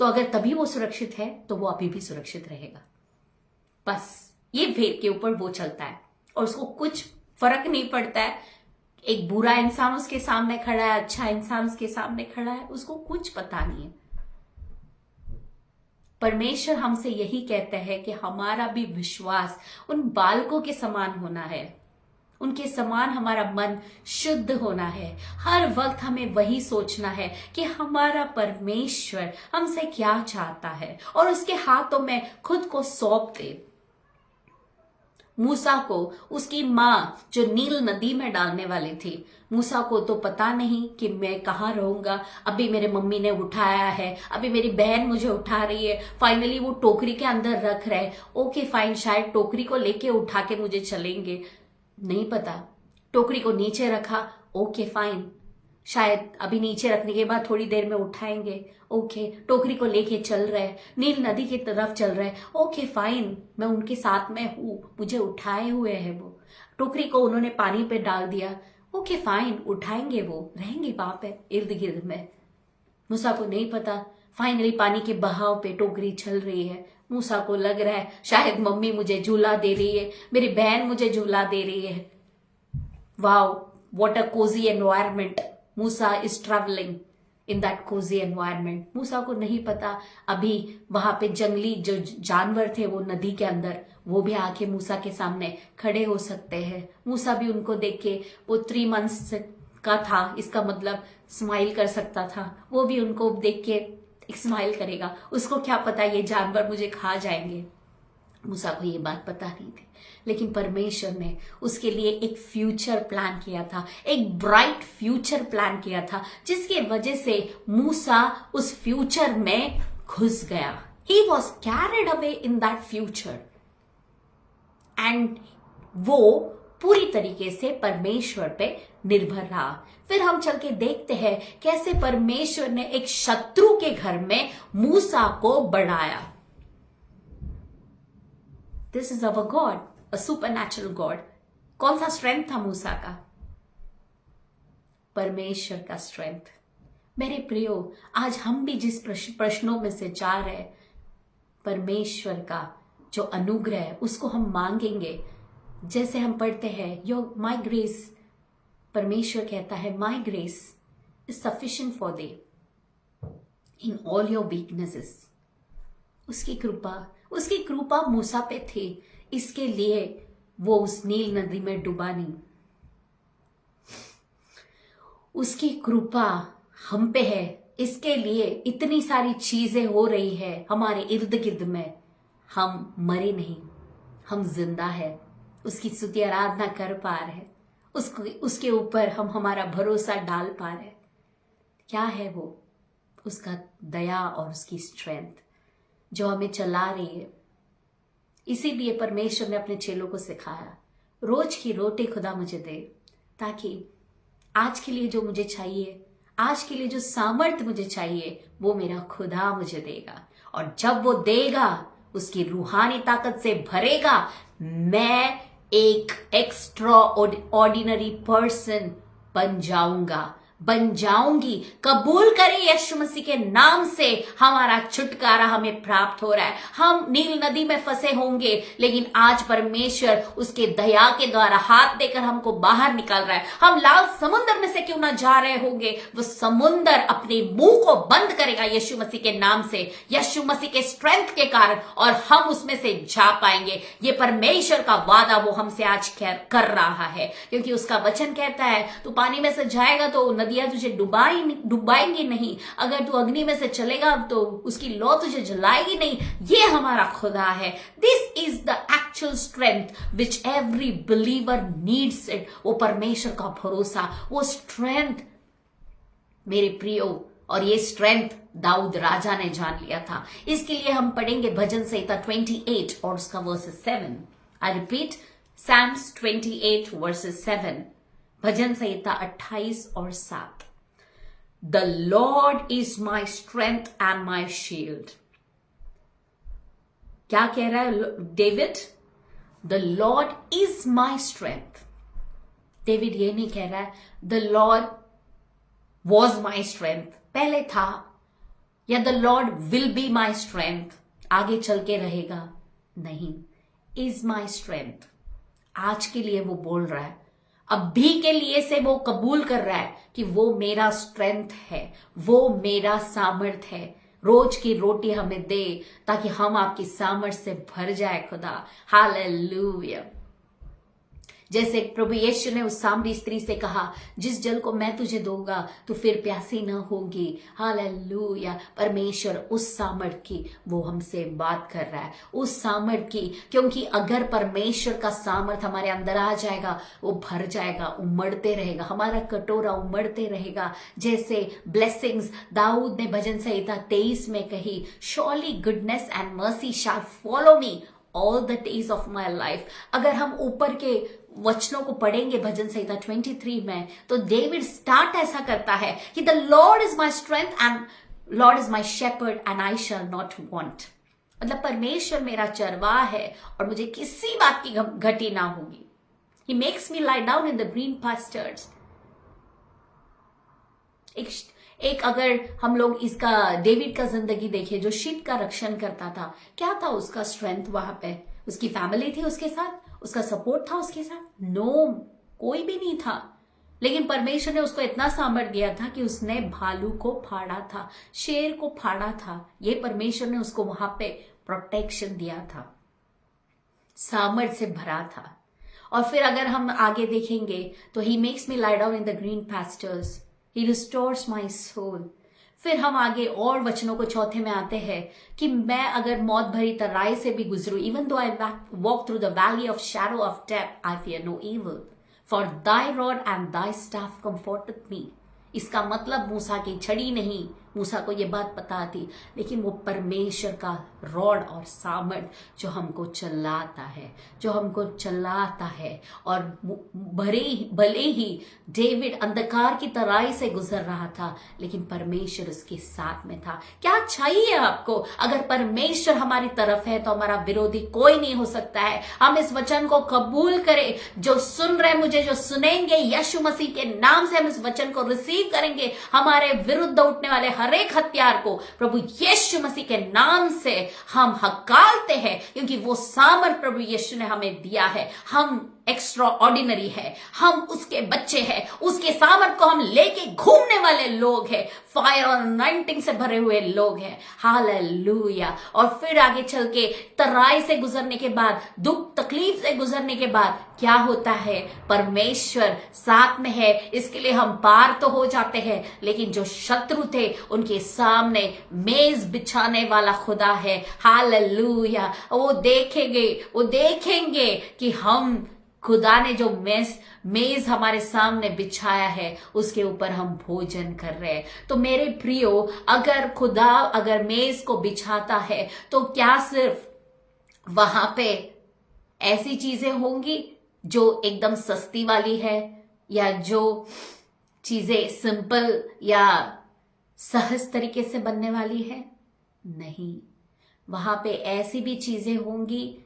तो अगर तभी वो सुरक्षित है तो वो अभी भी सुरक्षित रहेगा। बस ये वेद के ऊपर वो चलता है और उसको कुछ फर्क नहीं पड़ता है। एक बुरा इंसान उसके सामने खड़ा है, अच्छा इंसान उसके सामने खड़ा है, उसको कुछ पता नहीं है। परमेश्वर हमसे यही कहता है कि हमारा भी विश्वास उन बालकों के समान होना है, उनके समान हमारा मन शुद्ध होना है। हर वक्त हमें वही सोचना है कि हमारा परमेश्वर हमसे क्या चाहता है और उसके हाथों में खुद को सौंप दे। मूसा को उसकी मां जो नील नदी में डालने वाली थी, मूसा को तो पता नहीं कि मैं कहाँ रहूंगा, अभी मेरे मम्मी ने उठाया है, अभी मेरी बहन मुझे उठा रही है, फाइनली वो टोकरी के अंदर रख रहे, ओके फाइन, शायद टोकरी को लेके उठा के मुझे चलेंगे, नहीं पता। टोकरी को नीचे रखा, ओके फाइन, शायद अभी नीचे रखने के बाद थोड़ी देर में उठाएंगे, ओके। टोकरी को लेके चल रहे, नील नदी की तरफ चल रहे, ओके फाइन, मैं उनके साथ में हूं, मुझे उठाए हुए है वो। टोकरी को उन्होंने पानी पे डाल दिया, ओके फाइन, उठाएंगे, वो रहेंगे वहां पे इर्द गिर्द में। मूसा को नहीं पता, फाइनली पानी के बहाव पे टोकरी चल रही है। मूसा को लग रहा है शायद मम्मी मुझे झूला दे रही है, मेरी बहन मुझे झूला दे रही है। Wow, what a cosy environment. Musa is travelling in that cosy environment. Musa को नहीं पता अभी वहां पे जंगली जो जानवर थे वो नदी के अंदर, वो भी आके मूसा के सामने खड़े हो सकते हैं। मूसा भी उनको देख के, वो 3 मंथ्स का था, इसका मतलब स्माइल कर सकता था, वो भी उनको देख के एक स्माइल करेगा। उसको क्या पता ये जानवर मुझे खा जाएंगे। मूसा को ये बात पता नहीं थी, लेकिन परमेश्वर ने उसके लिए एक फ्यूचर प्लान किया था, एक ब्राइट फ्यूचर प्लान किया था, जिसकी वजह से मूसा उस फ्यूचर में घुस गया। He was carried away in that future and वो पूरी तरीके से परमेश्वर पे निर्भर रहा। फिर हम चल के देखते हैं कैसे परमेश्वर ने एक शत्रु के घर में मूसा को बढ़ाया। This is our God, a supernatural God. कौन सा स्ट्रेंथ था मूसा का? परमेश्वर का स्ट्रेंथ। मेरे प्रियो, आज हम भी जिस प्रश्नों में से जा रहे हैं, परमेश्वर का जो अनुग्रह है उसको हम मांगेंगे। जैसे हम पढ़ते हैं योर माई ग्रेस, परमेश्वर कहता है माई grace is sufficient for they in all your weaknesses. उसकी कृपा मूसा पे थी, इसके लिए वो उस नील नदी में डूबा नहीं। उसकी कृपा हम पे है, इसके लिए इतनी सारी चीजें हो रही है हमारे इर्द गिर्द में, हम मरे नहीं, हम जिंदा है, उसकी स्तुति आराधना कर पा रहे, उसके ऊपर हम हमारा भरोसा डाल पा रहे। क्या है वो? उसका दया और उसकी स्ट्रेंथ जो हमें चला रही है। इसीलिए परमेश्वर ने अपने चेलों को सिखाया, रोज की रोटी खुदा मुझे दे, ताकि आज के लिए जो मुझे चाहिए, आज के लिए जो सामर्थ्य मुझे चाहिए, वो मेरा खुदा मुझे देगा। और जब वो देगा, उसकी रूहानी ताकत से भरेगा, मैं एक एक्स्ट्रा ऑर्डिनरी पर्सन बन जाऊंगी। कबूल करें यीशु मसीह के नाम से, हमारा छुटकारा हमें प्राप्त हो रहा है। हम नील नदी में फंसे होंगे, लेकिन आज परमेश्वर उसके दया के द्वारा हाथ देकर हमको बाहर निकाल रहा है। हम लाल समुद्र में से क्यों ना जा रहे होंगे, वो समुद्र अपने मुंह को बंद करेगा यीशु मसीह के नाम से, यीशु मसीह के स्ट्रेंथ के कारण, और हम उसमें से जा पाएंगे। ये परमेश्वर का वादा वो हमसे आज कर रहा है, क्योंकि उसका वचन कहता है तू पानी में से जाएगा तो नदियां तुझे डुबाएंगी नहीं, अगर तू अग्नि में से चलेगा तो उसकी लौ तुझे जलाएगी नहीं। ये हमारा खुदा है। This is the actual strength which every believer needs it. वो परमेश्वर का भरोसा, वो स्ट्रेंथ मेरे प्रियो, और ये स्ट्रेंथ दाऊद राजा ने जान लिया था। इसके लिए हम पढ़ेंगे भजन संहिता 28 और उसका versus 7। I repeat, Psalms 28 verses 7, भजन संहिता 28 और 7। The Lord is my strength and my shield। क्या कह रहा है David? The Lord is my strength। David ये नहीं कह रहा है The Lord was my strength, पहले था, या The Lord will be my strength, आगे चल के रहेगा। नहीं, is my strength। आज के लिए वो बोल रहा है, अभी के लिए से वो कबूल कर रहा है कि वो मेरा स्ट्रेंथ है, वो मेरा सामर्थ है। रोज की रोटी हमें दे ताकि हम आपकी सामर्थ से भर जाए खुदा। हालेलुया। जैसे प्रभु यीशु ने उस सामरी स्त्री से कहा, जिस जल को मैं तुझे दूंगा तू फिर प्यासी न होगी। हालेलुया। परमेश्वर उस सामर्थ की वो हमसे बात कर रहा है, उस सामर्थ की, क्योंकि अगर परमेश्वर का सामर्थ हमारे अंदर आ जाएगा, वो भर जाएगा, उमड़ते रहेगा, हमारा कटोरा उमड़ते रहेगा। जैसे ब्लेसिंग्स दाऊद ने भजन संहिता 23 में कही, surely goodness and mercy shall follow me all the days of my life. अगर हम ऊपर के वचनों को पढ़ेंगे भजन संहिता 23 में, तो डेविड स्टार्ट ऐसा करता है कि the Lord is my strength and Lord is my shepherd and I shall not want. मतलब परमेश्वर मेरा चरवाहा है और मुझे किसी बात की घटी ना होगी। ही makes me lie down in the green pastors. एक अगर हम लोग इसका डेविड का जिंदगी देखें, जो शीप का रक्षण करता था, क्या था उसका स्ट्रेंथ? वहां पे उसकी फैमिली थी उसके साथ, उसका सपोर्ट था उसके साथ? नो, कोई भी नहीं था। लेकिन परमेश्वर ने उसको इतना सामर्थ दिया था कि उसने भालू को फाड़ा था, शेर को फाड़ा था। ये परमेश्वर ने उसको वहां पे प्रोटेक्शन दिया था, सामर्थ से भरा था। और फिर अगर हम आगे देखेंगे तो he makes me lie down in the green pastures, he restores my soul. फिर हम आगे और वचनों को चौथे में आते हैं कि मैं अगर मौत भरी तराई से भी गुजरूं, even though I walk through the valley of shadow of death, I fear no evil, for thy rod and thy staff comforted me. इसका मतलब मूसा की छड़ी नहीं, मूसा को ये बात पता थी, लेकिन वो परमेश्वर का रॉड और सामर्थ जो हमको चलाता है। और भले ही डेविड अंधकार की तराई से गुजर रहा था, लेकिन परमेश्वर उसके साथ में था। क्या चाहिए आपको? अगर परमेश्वर हमारी तरफ है तो हमारा विरोधी कोई नहीं हो सकता है। हम इस वचन को कबूल करें। जो सुन रहे मुझे, जो सुनेंगे, यीशु मसीह के नाम से हम इस वचन को रिसीव करेंगे। हमारे विरुद्ध उठने वाले हर एक हथियार को प्रभु यीशु मसीह के नाम से हम हकालते हैं, क्योंकि वो सामर्थ प्रभु यीशु ने हमें दिया है। हम एक्स्ट्रा ऑर्डिनरी है, हम उसके बच्चे हैं, उसके सामर्थ को हम लेके घूमने वाले लोग हैं, फायर और अनॉइंटिंग से भरे हुए लोग हैं। हालेलुया। और फिर आगे चल के तराई से गुजरने के बाद, दुख तकलीफ से गुजरने के बाद क्या होता है? परमेश्वर साथ में है, इसके लिए हम पार तो हो जाते हैं, लेकिन जो शत्रु थे उनके सामने मेज बिछाने वाला खुदा है। हालेलुया। वो देखेंगे कि हम खुदा ने जो मेज हमारे सामने बिछाया है, उसके ऊपर हम भोजन कर रहे हैं। तो मेरे प्रियो, अगर खुदा अगर मेज को बिछाता है, तो क्या सिर्फ वहां पे ऐसी चीजें होंगी जो एकदम सस्ती वाली है, या जो चीजें सिंपल या सहज तरीके से बनने वाली है? नहीं, वहां पे ऐसी भी चीजें होंगी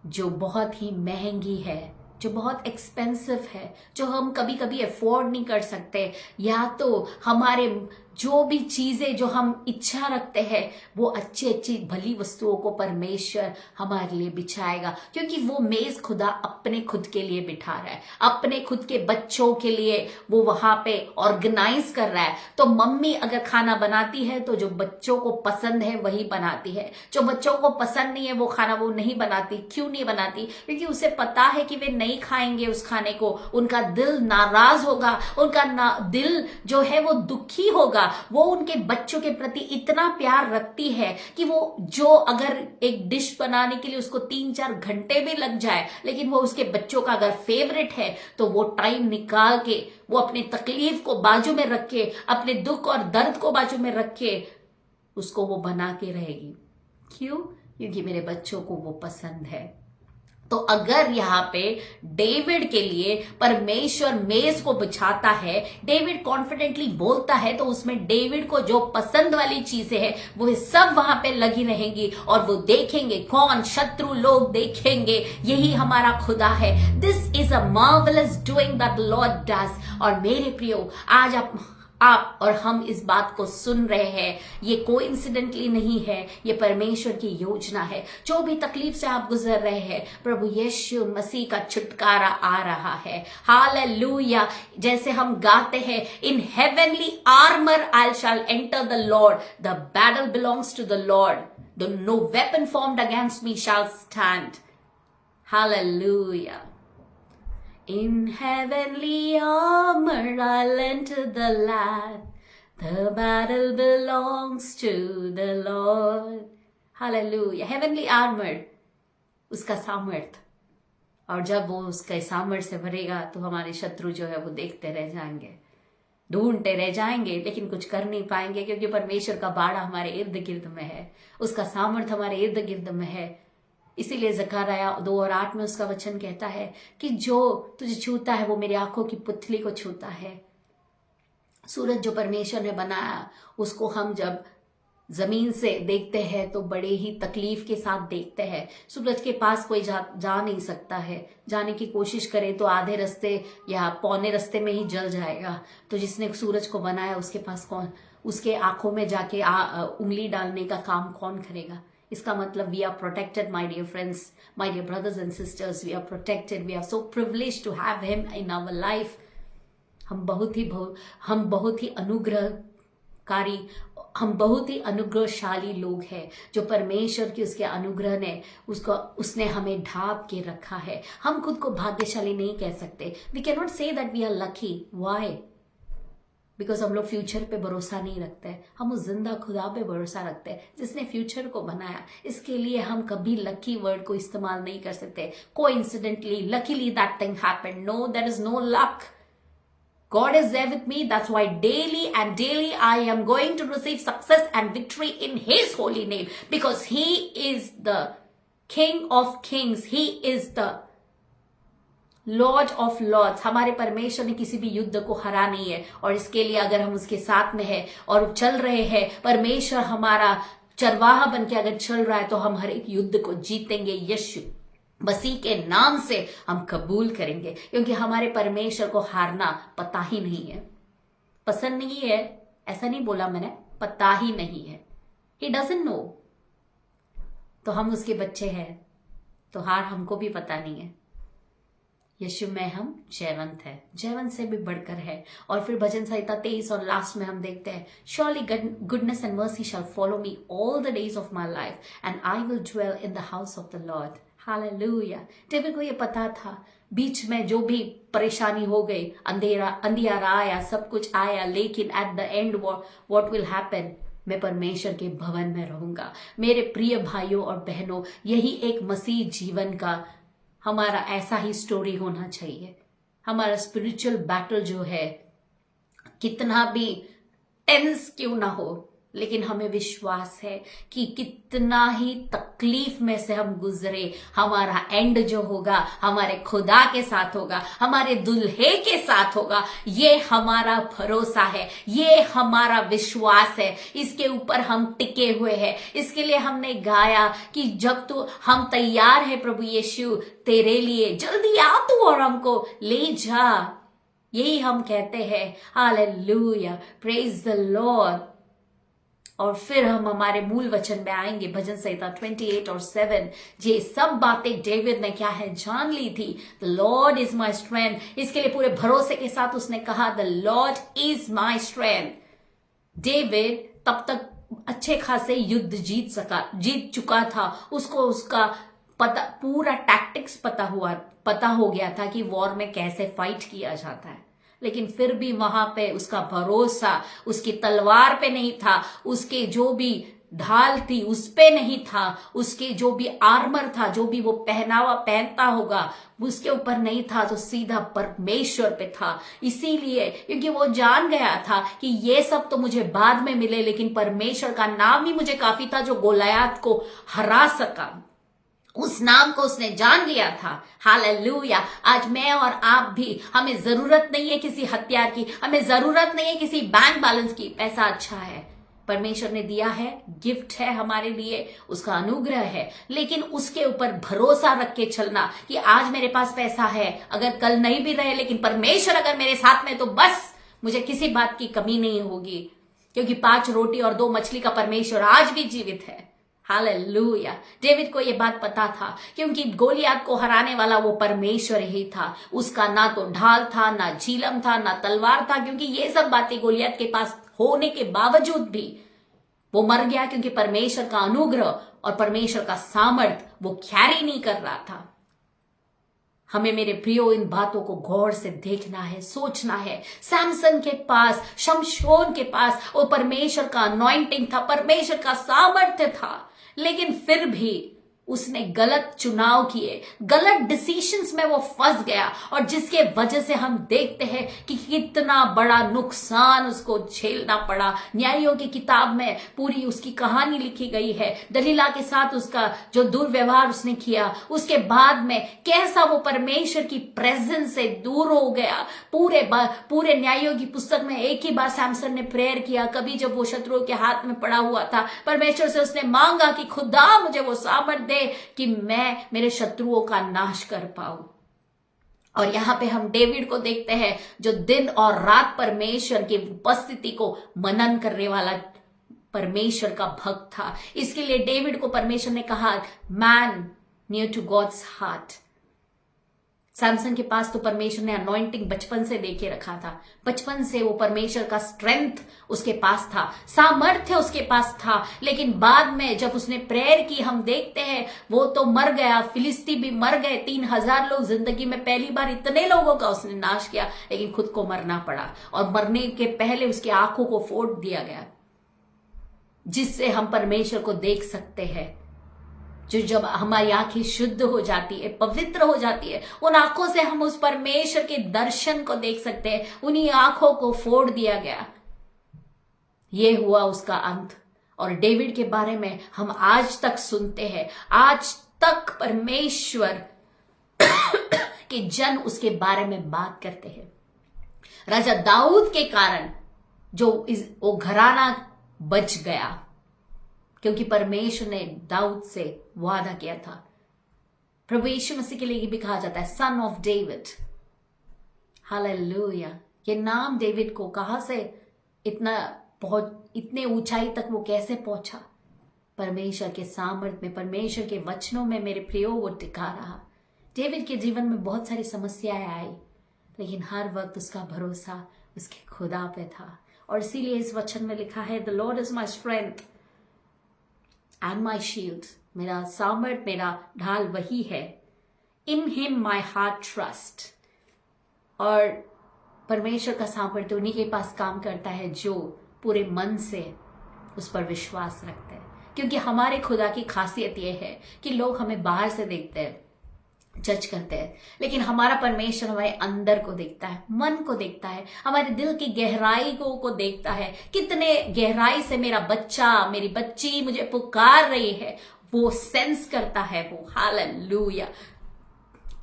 जो बहुत ही महंगी है, जो बहुत एक्सपेंसिव है, जो हम कभी कभी अफोर्ड नहीं कर सकते। या तो हमारे जो भी चीजें जो हम इच्छा रखते हैं, वो अच्छी अच्छी भली वस्तुओं को परमेश्वर हमारे लिए बिछाएगा, क्योंकि वो मेज खुदा अपने खुद के लिए बिठा रहा है, अपने खुद के बच्चों के लिए वो वहां पे ऑर्गेनाइज कर रहा है। तो मम्मी अगर खाना बनाती है तो जो बच्चों को पसंद है वही बनाती है, जो बच्चों को पसंद नहीं है वो खाना वो नहीं बनाती। क्यों नहीं बनाती? क्योंकि उसे पता है कि वे नहीं खाएंगे उस खाने को, उनका दिल नाराज होगा, उनका दिल जो है वो दुखी होगा। वो उनके बच्चों के प्रति इतना प्यार रखती है कि वो जो अगर एक डिश बनाने के लिए उसको 3-4 घंटे भी लग जाए, लेकिन वो उसके बच्चों का अगर फेवरेट है तो वो टाइम निकाल के, वो अपनी तकलीफ को बाजू में रख के, अपने दुख और दर्द को बाजू में रख के उसको वो बना के रहेगी। क्यों? क्योंकि मेरे बच्चों को वो पसंद है। तो अगर यहाँ पे डेविड के लिए परमेश्वर मेज को बिछाता है, डेविड कॉन्फिडेंटली बोलता है, तो उसमें डेविड को जो पसंद वाली चीजें हैं वो सब वहां पे लगी रहेंगी। और वो देखेंगे, कौन? शत्रु लोग देखेंगे यही हमारा खुदा है। This is a marvellous doing that Lord does. और मेरे प्रियो, आज आप और हम इस बात को सुन रहे हैं, ये कोइंसिडेंटली नहीं है, ये परमेश्वर की योजना है। जो भी तकलीफ से आप गुजर रहे हैं, प्रभु यीशु मसीह का छुटकारा आ रहा है। हालेलुया। जैसे हम गाते हैं, in heavenly armour I shall enter the Lord, the battle belongs to the Lord, no weapon formed against me shall stand. Hallelujah. In heavenly armor I'll enter the land. The battle belongs to the Lord. Hallelujah. Heavenly armor, उसका सामर्थ। और जब वो उसके सामर्थ से भरेगा तो हमारे शत्रु जो है वो देखते रह जाएंगे, ढूंढते रह जाएंगे, लेकिन कुछ कर नहीं पाएंगे, क्योंकि परमेश्वर का बाड़ा हमारे इर्द गिर्द में है, उसका सामर्थ हमारे इर्द गिर्द में है। इसीलिए ज़करिया 2:8 में उसका वचन कहता है कि जो तुझे छूता है वो मेरी आंखों की पुतली को छूता है। सूरज जो परमेश्वर ने बनाया, उसको हम जब जमीन से देखते हैं तो बड़े ही तकलीफ के साथ देखते हैं। सूरज के पास कोई जा नहीं सकता है, जाने की कोशिश करे तो आधे रास्ते या पौने रास्ते में ही जल जाएगा। तो जिसने सूरज को बनाया उसके पास कौन, उसके आंखों में जाके उंगली डालने का काम कौन करेगा? इसका मतलब we are protected, my dear friends, my dear brothers and sisters, we are protected, we are so privileged to have him in our life. हम बहुत ही अनुग्रहकारी, हम बहुत ही अनुग्रहशाली लोग हैं, जो परमेश्वर की उसके अनुग्रह ने उसने हमें ढांप के रखा है। हम खुद को भाग्यशाली नहीं कह सकते। We can not say that we are lucky. Why? Because हम लोग फ्यूचर पे भरोसा नहीं रखते, हम उस जिंदा खुदा पे भरोसा रखते हैं जिसने फ्यूचर को बनाया। इसके लिए हम कभी लकी वर्ड को इस्तेमाल नहीं कर सकते। Coincidentally, luckily that thing happened. No, there is no luck. God is there with me. That's why daily and daily I am going to receive success and victory in His holy name, because He is the King of Kings. He is the Lord of Lords. हमारे परमेश्वर ने किसी भी युद्ध को हरा नहीं है, और इसके लिए अगर हम उसके साथ में है और चल रहे हैं, परमेश्वर हमारा चरवाहा बन के अगर चल रहा है, तो हम हर एक युद्ध को जीतेंगे। यीशु मसीह के नाम से हम कबूल करेंगे, क्योंकि हमारे परमेश्वर को हारना पता ही नहीं है, पसंद नहीं है। ऐसा नहीं बोला मैंने, पता ही नहीं है। He doesn't know। तो हम उसके बच्चे हैं, तो हार हमको भी पता नहीं है। यीशु में हम जयवंत है, जयवंत से भी बढ़कर है। और फिर भजन संहिता 23 और लास्ट में हम देखते हैं, surely goodness and mercy shall follow me all the days of my life and I will dwell in the house of the Lord. Hallelujah. David को ये पता था, बीच में जो भी परेशानी हो गई, अंधियारा आया, सब कुछ आया, लेकिन at the end what will happen, मैं परमेश्वर के भवन में रहूंगा। मेरे प्रिय भाइयों और बहनों, यही एक मसीह जीवन का हमारा ऐसा ही स्टोरी होना चाहिए। हमारा स्पिरिचुअल बैटल जो है, कितना भी टेंस क्यों ना हो, लेकिन हमें विश्वास है कि कितना ही तकलीफ में से हम गुजरे, हमारा एंड जो होगा हमारे खुदा के साथ होगा, हमारे दुल्हे के साथ होगा। ये हमारा भरोसा है, ये हमारा विश्वास है, इसके ऊपर हम टिके हुए हैं। इसके लिए हमने गाया कि जब तू, हम तैयार है प्रभु यीशु तेरे लिए, जल्दी आ तू और हमको ले जा। यही हम कहते हैं। Hallelujah, praise the Lord. और फिर हम हमारे मूल वचन में आएंगे, भजन संहिता 28 और 7। ये सब बातें डेविड ने क्या है जान ली थी। The Lord is my strength. इसके लिए पूरे भरोसे के साथ उसने कहा, the Lord is my strength. David तब तक अच्छे खासे युद्ध जीत चुका था। उसको उसका पता, पूरा टैक्टिक्स पता हो गया था कि वॉर में कैसे फाइट किया जाता है। लेकिन फिर भी वहां पे उसका भरोसा उसकी तलवार पे नहीं था, उसके जो भी ढाल थी उस पे नहीं था, उसके जो भी आर्मर था, जो भी वो पहनावा पहनता होगा उसके ऊपर नहीं था, तो सीधा परमेश्वर पे था। इसीलिए क्योंकि वो जान गया था कि ये सब तो मुझे बाद में मिले, लेकिन परमेश्वर का नाम ही मुझे काफी था जो गोलायात को हरा सका। उस नाम को उसने जान लिया था। हालेलुया। आज मैं और आप भी, हमें जरूरत नहीं है किसी हथियार की, हमें जरूरत नहीं है किसी बैंक बैलेंस की। पैसा अच्छा है, परमेश्वर ने दिया है, गिफ्ट है हमारे लिए, उसका अनुग्रह है, लेकिन उसके ऊपर भरोसा रख के चलना कि आज मेरे पास पैसा है, अगर कल नहीं भी रहे, लेकिन परमेश्वर अगर मेरे साथ में, तो बस मुझे किसी बात की कमी नहीं होगी, क्योंकि 5 रोटी और 2 मछली का परमेश्वर आज भी जीवित है। हालेलुया। डेविड को यह बात पता था, क्योंकि गोलियात को हराने वाला वो परमेश्वर ही था। उसका ना तो ढाल था, ना झीलम था, ना तलवार था, क्योंकि ये सब बातें गोलियात के पास होने के बावजूद भी वो मर गया, क्योंकि परमेश्वर का अनुग्रह और परमेश्वर का सामर्थ वो कैरी नहीं कर रहा था। हमें मेरे प्रियो इन बातों को गौर से देखना है, सोचना है। सैमसन के पास, शमशोन के पास वो परमेश्वर का अनॉइंटिंग था, परमेश्वर का सामर्थ्य था, लेकिन फिर भी उसने गलत चुनाव किए, गलत डिसीजंस में वो फंस गया, और जिसके वजह से हम देखते हैं कि कितना बड़ा नुकसान उसको झेलना पड़ा। न्यायों की किताब में पूरी उसकी कहानी लिखी गई है। दलीला के साथ उसका जो दुर्व्यवहार उसने किया, उसके बाद में कैसा वो परमेश्वर की प्रेजेंस से दूर हो गया। पूरे न्यायों की पुस्तक में एक ही बार सैमसन ने प्रेयर किया, कभी जब वो शत्रुओं के हाथ में पड़ा हुआ था, परमेश्वर से उसने मांगा कि खुदा मुझे वो सामर्थ दे कि मैं मेरे शत्रुओं का नाश कर पाऊं। और यहां पे हम डेविड को देखते हैं, जो दिन और रात परमेश्वर की उपस्थिति को मनन करने वाला परमेश्वर का भक्त था। इसके लिए डेविड को परमेश्वर ने कहा, man near to God's heart. Samson के पास तो परमेश्वर ने अनॉइंटिंग बचपन से देके रखा था, बचपन से वो परमेश्वर का स्ट्रेंथ उसके पास था, सामर्थ्य उसके पास था, लेकिन बाद में जब उसने प्रेयर की, हम देखते हैं वो तो मर गया, फिलिस्ती भी मर गए। 3000 लोग, जिंदगी में पहली बार इतने लोगों का उसने नाश किया, लेकिन खुद को मरना पड़ा, और मरने के पहले उसकी आंखों को फोड़ दिया गया, जिससे हम परमेश्वर को देख सकते हैं। जो जब हमारी आंखें शुद्ध हो जाती है, पवित्र हो जाती है, उन आंखों से हम उस परमेश्वर के दर्शन को देख सकते हैं। उन्हीं आंखों को फोड़ दिया गया, ये हुआ उसका अंत। और डेविड के बारे में हम आज तक सुनते हैं, आज तक परमेश्वर के जन उसके बारे में बात करते हैं। राजा दाऊद के कारण जो वो घराना बच गया, क्योंकि परमेश्वर ने दाऊद से वादा किया था। प्रभु यीशु मसीह के लिए भी कहा जाता है सन ऑफ डेविड। हालेलुया। ये नाम डेविड को कहां से इतने ऊंचाई तक वो कैसे पहुंचा? परमेश्वर के सामर्थ्य में, परमेश्वर के वचनों में मेरे प्रियो वो टिका रहा। डेविड के जीवन में बहुत सारी समस्याएं आई, लेकिन हर वक्त उसका भरोसा उसके खुदा पे था। और इसीलिए इस वचन में लिखा है, the Lord is my strength and my shield. मेरा सामर्थ, मेरा ढाल वही है। In him my heart trust. और परमेश्वर का सामर्थ्य उन्हीं के पास काम करता है जो पूरे मन से उस पर विश्वास रखते हैं। क्योंकि हमारे खुदा की खासियत यह है कि लोग हमें बाहर से देखते हैं, जज करते हैं, लेकिन हमारा परमेश्वर हमारे अंदर को देखता है, मन को देखता है, हमारे दिल की गहराई को देखता है। कितने गहराई से मेरा बच्चा, मेरी बच्ची मुझे पुकार रही है, वो सेंस करता है वो। हालेलुया।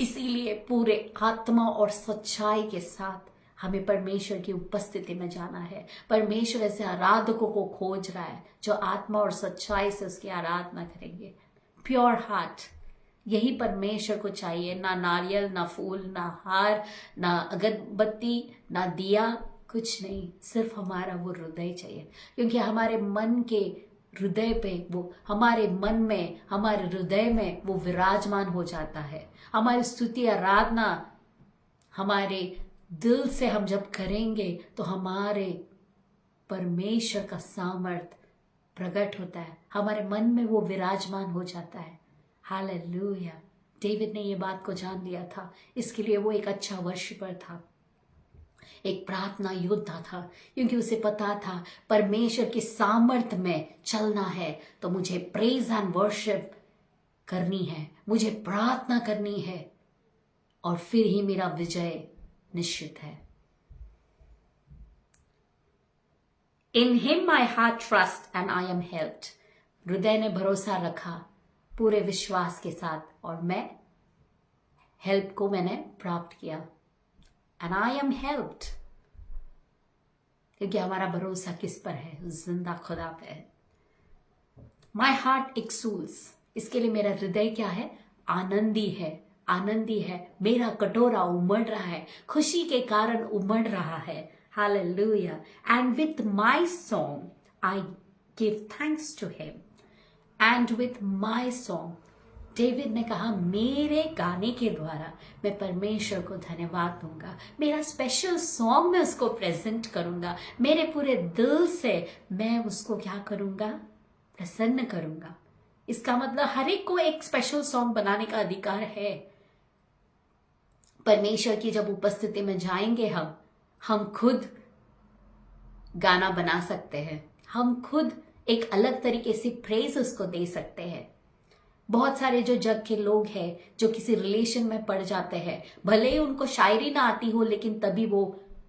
इसीलिए पूरे आत्मा और सच्चाई के साथ हमें परमेश्वर की उपस्थिति में जाना है। परमेश्वर ऐसे आराधकों को खोज रहा है जो आत्मा और सच्चाई से उसकी आराधना करेंगे। प्योर हार्ट, यही परमेश्वर को चाहिए। ना नारियल, ना फूल, ना हार, ना अगरबत्ती, ना दिया, कुछ नहीं, सिर्फ हमारा वो हृदय चाहिए। क्योंकि हमारे मन के हृदय पे वो, हमारे मन में, हमारे हृदय में वो विराजमान हो जाता है। हमारी स्तुति आराधना हमारे दिल से हम जब करेंगे तो हमारे परमेश्वर का सामर्थ प्रकट होता है, हमारे मन में वो विराजमान हो जाता है। हालेलुया। डेविड ने ये बात को जान लिया था, इसके लिए वो एक अच्छा वर्शिपर था, एक प्रार्थना योद्धा था। क्योंकि उसे पता था परमेश्वर के सामर्थ्य में चलना है तो मुझे प्रेज एंड वर्शिप करनी है, मुझे प्रार्थना करनी है, और फिर ही मेरा विजय निश्चित है। In him my heart trust and I am helped. हृदय ने भरोसा रखा पूरे विश्वास के साथ, और मैं हेल्प को मैंने प्राप्त किया। एंड आई एम हेल्प्ड, क्योंकि हमारा भरोसा किस पर है? जिंदा खुदा पे है। माई हार्ट एक्सूल्स, इसके लिए मेरा हृदय क्या है? आनंदी है, आनंदी है। मेरा कटोरा उमड़ रहा है, खुशी के कारण उमड़ रहा है। Hallelujah. And with my song I give thanks to him. And with my song, David ने कहा मेरे गाने के द्वारा मैं परमेश्वर को धन्यवाद दूंगा, मेरा स्पेशल सॉन्ग मैं उसको प्रेजेंट करूंगा, मेरे पूरे दिल से मैं उसको क्या करूंगा? प्रसन्न करूंगा। इसका मतलब हर एक को एक स्पेशल सॉन्ग बनाने का अधिकार है। परमेश्वर की जब उपस्थिति में जाएंगे हम खुद गाना बना सकते हैं, हम खुद एक अलग तरीके से प्रेज उसको दे सकते हैं। बहुत सारे जो जग के लोग हैं जो किसी रिलेशन में पड़ जाते हैं, भले ही उनको शायरी ना आती हो, लेकिन तभी वो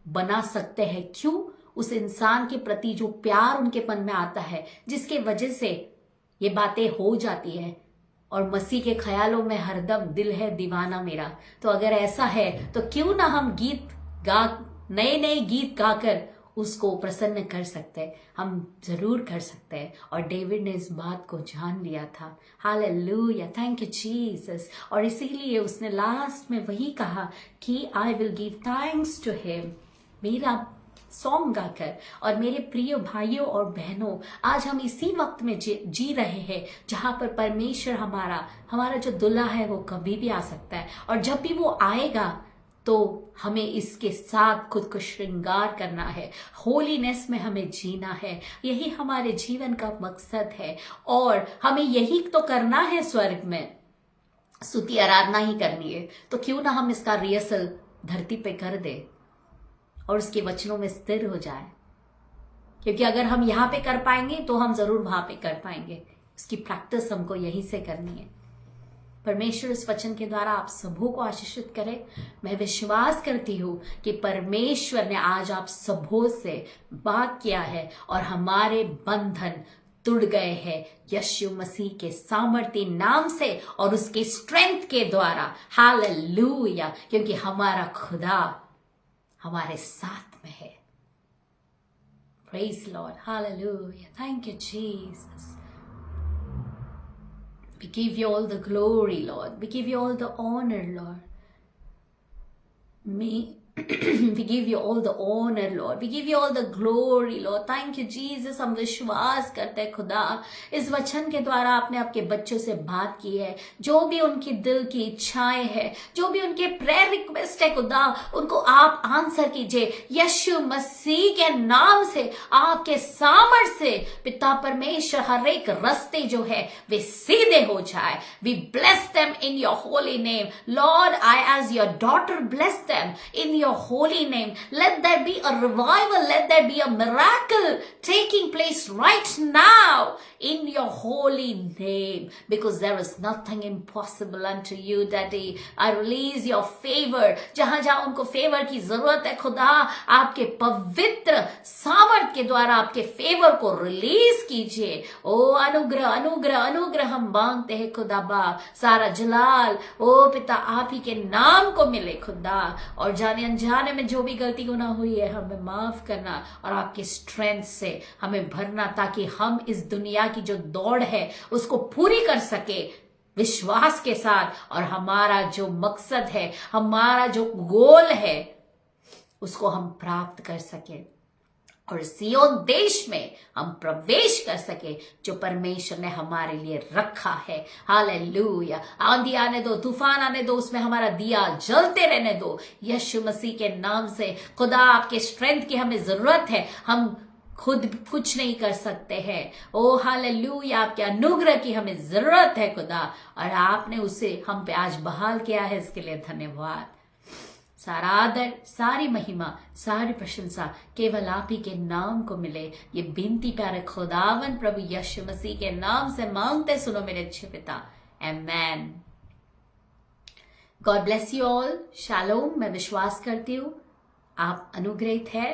बना सकते हैं। क्यों? उस इंसान के प्रति जो प्यार उनके मन में आता है, जिसके वजह से ये बातें हो जाती है। और मसीह के ख्यालों में हरदम दिल है दीवाना मेरा। तो अगर ऐसा है तो क्यों ना हम नए नए गीत गाकर उसको प्रसन्न कर सकते हैं? हम जरूर कर सकते हैं। और डेविड ने इस बात को जान लिया था। Hallelujah, thank you Jesus. और इसीलिए उसने लास्ट में वही कहा कि I will give thanks to him, मेरा सॉन्ग गाकर। और मेरे प्रिय भाइयों और बहनों, आज हम इसी वक्त में जी रहे हैं जहां पर परमेश्वर हमारा जो दुल्हा है वो कभी भी आ सकता है। और जब भी वो आएगा तो हमें इसके साथ खुद को श्रृंगार करना है, होलीनेस में हमें जीना है। यही हमारे जीवन का मकसद है, और हमें यही तो करना है। स्वर्ग में स्तुति आराधना ही करनी है, तो क्यों ना हम इसका रिहर्सल धरती पे कर दे और उसके वचनों में स्थिर हो जाए। क्योंकि अगर हम यहाँ पे कर पाएंगे तो हम जरूर वहां पे कर पाएंगे। उसकी प्रैक्टिस हमको यहीं से करनी है। परमेश्वर इस वचन के द्वारा आप सबों को आशीषित करे। मैं विश्वास करती हूँ कि परमेश्वर ने आज आप सबों से बात किया है और हमारे बंधन टूट गए हैं यीशु मसीह के सामर्थी नाम से और उसके स्ट्रेंथ के द्वारा। हालेलुया, क्योंकि हमारा खुदा हमारे साथ में है। Praise Lord, hallelujah, thank you Jesus. We give you all the glory, Lord. We give you all the honor, Lord. We give you all the honor, Lord. We give you all the glory, Lord. Thank you, Jesus. हम विश्वास करते हैं खुदा, इस वचन के द्वारा आपने आपके बच्चों से बात की है। जो भी उनकी दिल की इच्छाएं हैं, जो भी उनके प्रेयर रिक्वेस्ट है खुदा, उनको आप आंसर कीजिए यीशु मसीह के नाम से। आपके सामर्थ्य से पिता परमेश्वर हर एक रास्ते जो है वे सीधे हो जाए। We bless them in your holy name. Lord, I as your daughter bless them in your holy name. Let there be a revival. Let there be a miracle taking place right now in your holy name, because there is nothing impossible unto you, Daddy. I release your favor. जहां जहां उनको favour की जरूरत है खुदा, आपके पवित्र सामर्थ के द्वारा आपके फेवर को रिलीज कीजिए। ओ अनुग्रह अनुग्रह अनुग्रह हम मांगते हैं खुदा बाप। सारा जलाल ओ पिता आप ही के नाम को मिले खुदा, और जाने अनजाने में जो भी गलती गुनाह हुई है हमें माफ करना और आपके स्ट्रेंथ से हमें भरना, ताकि हम इस दुनिया की जो दौड़ है उसको पूरी कर सके विश्वास के साथ, और हमारा जो मकसद है, हमारा जो गोल है, उसको हम प्राप्त कर सके और सियोन देश में हम प्रवेश कर सके जो परमेश्वर ने हमारे लिए रखा है। हालेलुया। आंधी आने दो, तूफान आने दो, उसमें हमारा दिया जलते रहने दो यीशु मसीह के नाम से। खुदा आपके स्ट्रेंथ की हमें जरूरत है, हम खुद कुछ नहीं कर सकते हैं। ओ हालेलुया, आपके अनुग्रह की हमें जरूरत है खुदा, और आपने उसे हम पे आज बहाल किया है, इसके लिए धन्यवाद। सारा आदर, सारी महिमा, सारी प्रशंसा केवल आप ही के नाम को मिले। ये बिनती प्यारे खुदावन प्रभु यीशु मसीह के नाम से मांगते सुनो मेरे अच्छे पिता, amen. God bless you all. Shalom. मैं विश्वास करती हूँ आप अनुग्रहित है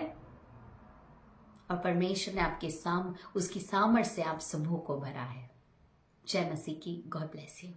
और परमेश्वर ने आपके उसकी सामर्थ्य से आप सबों को भरा है। जय मसीह की। God bless you.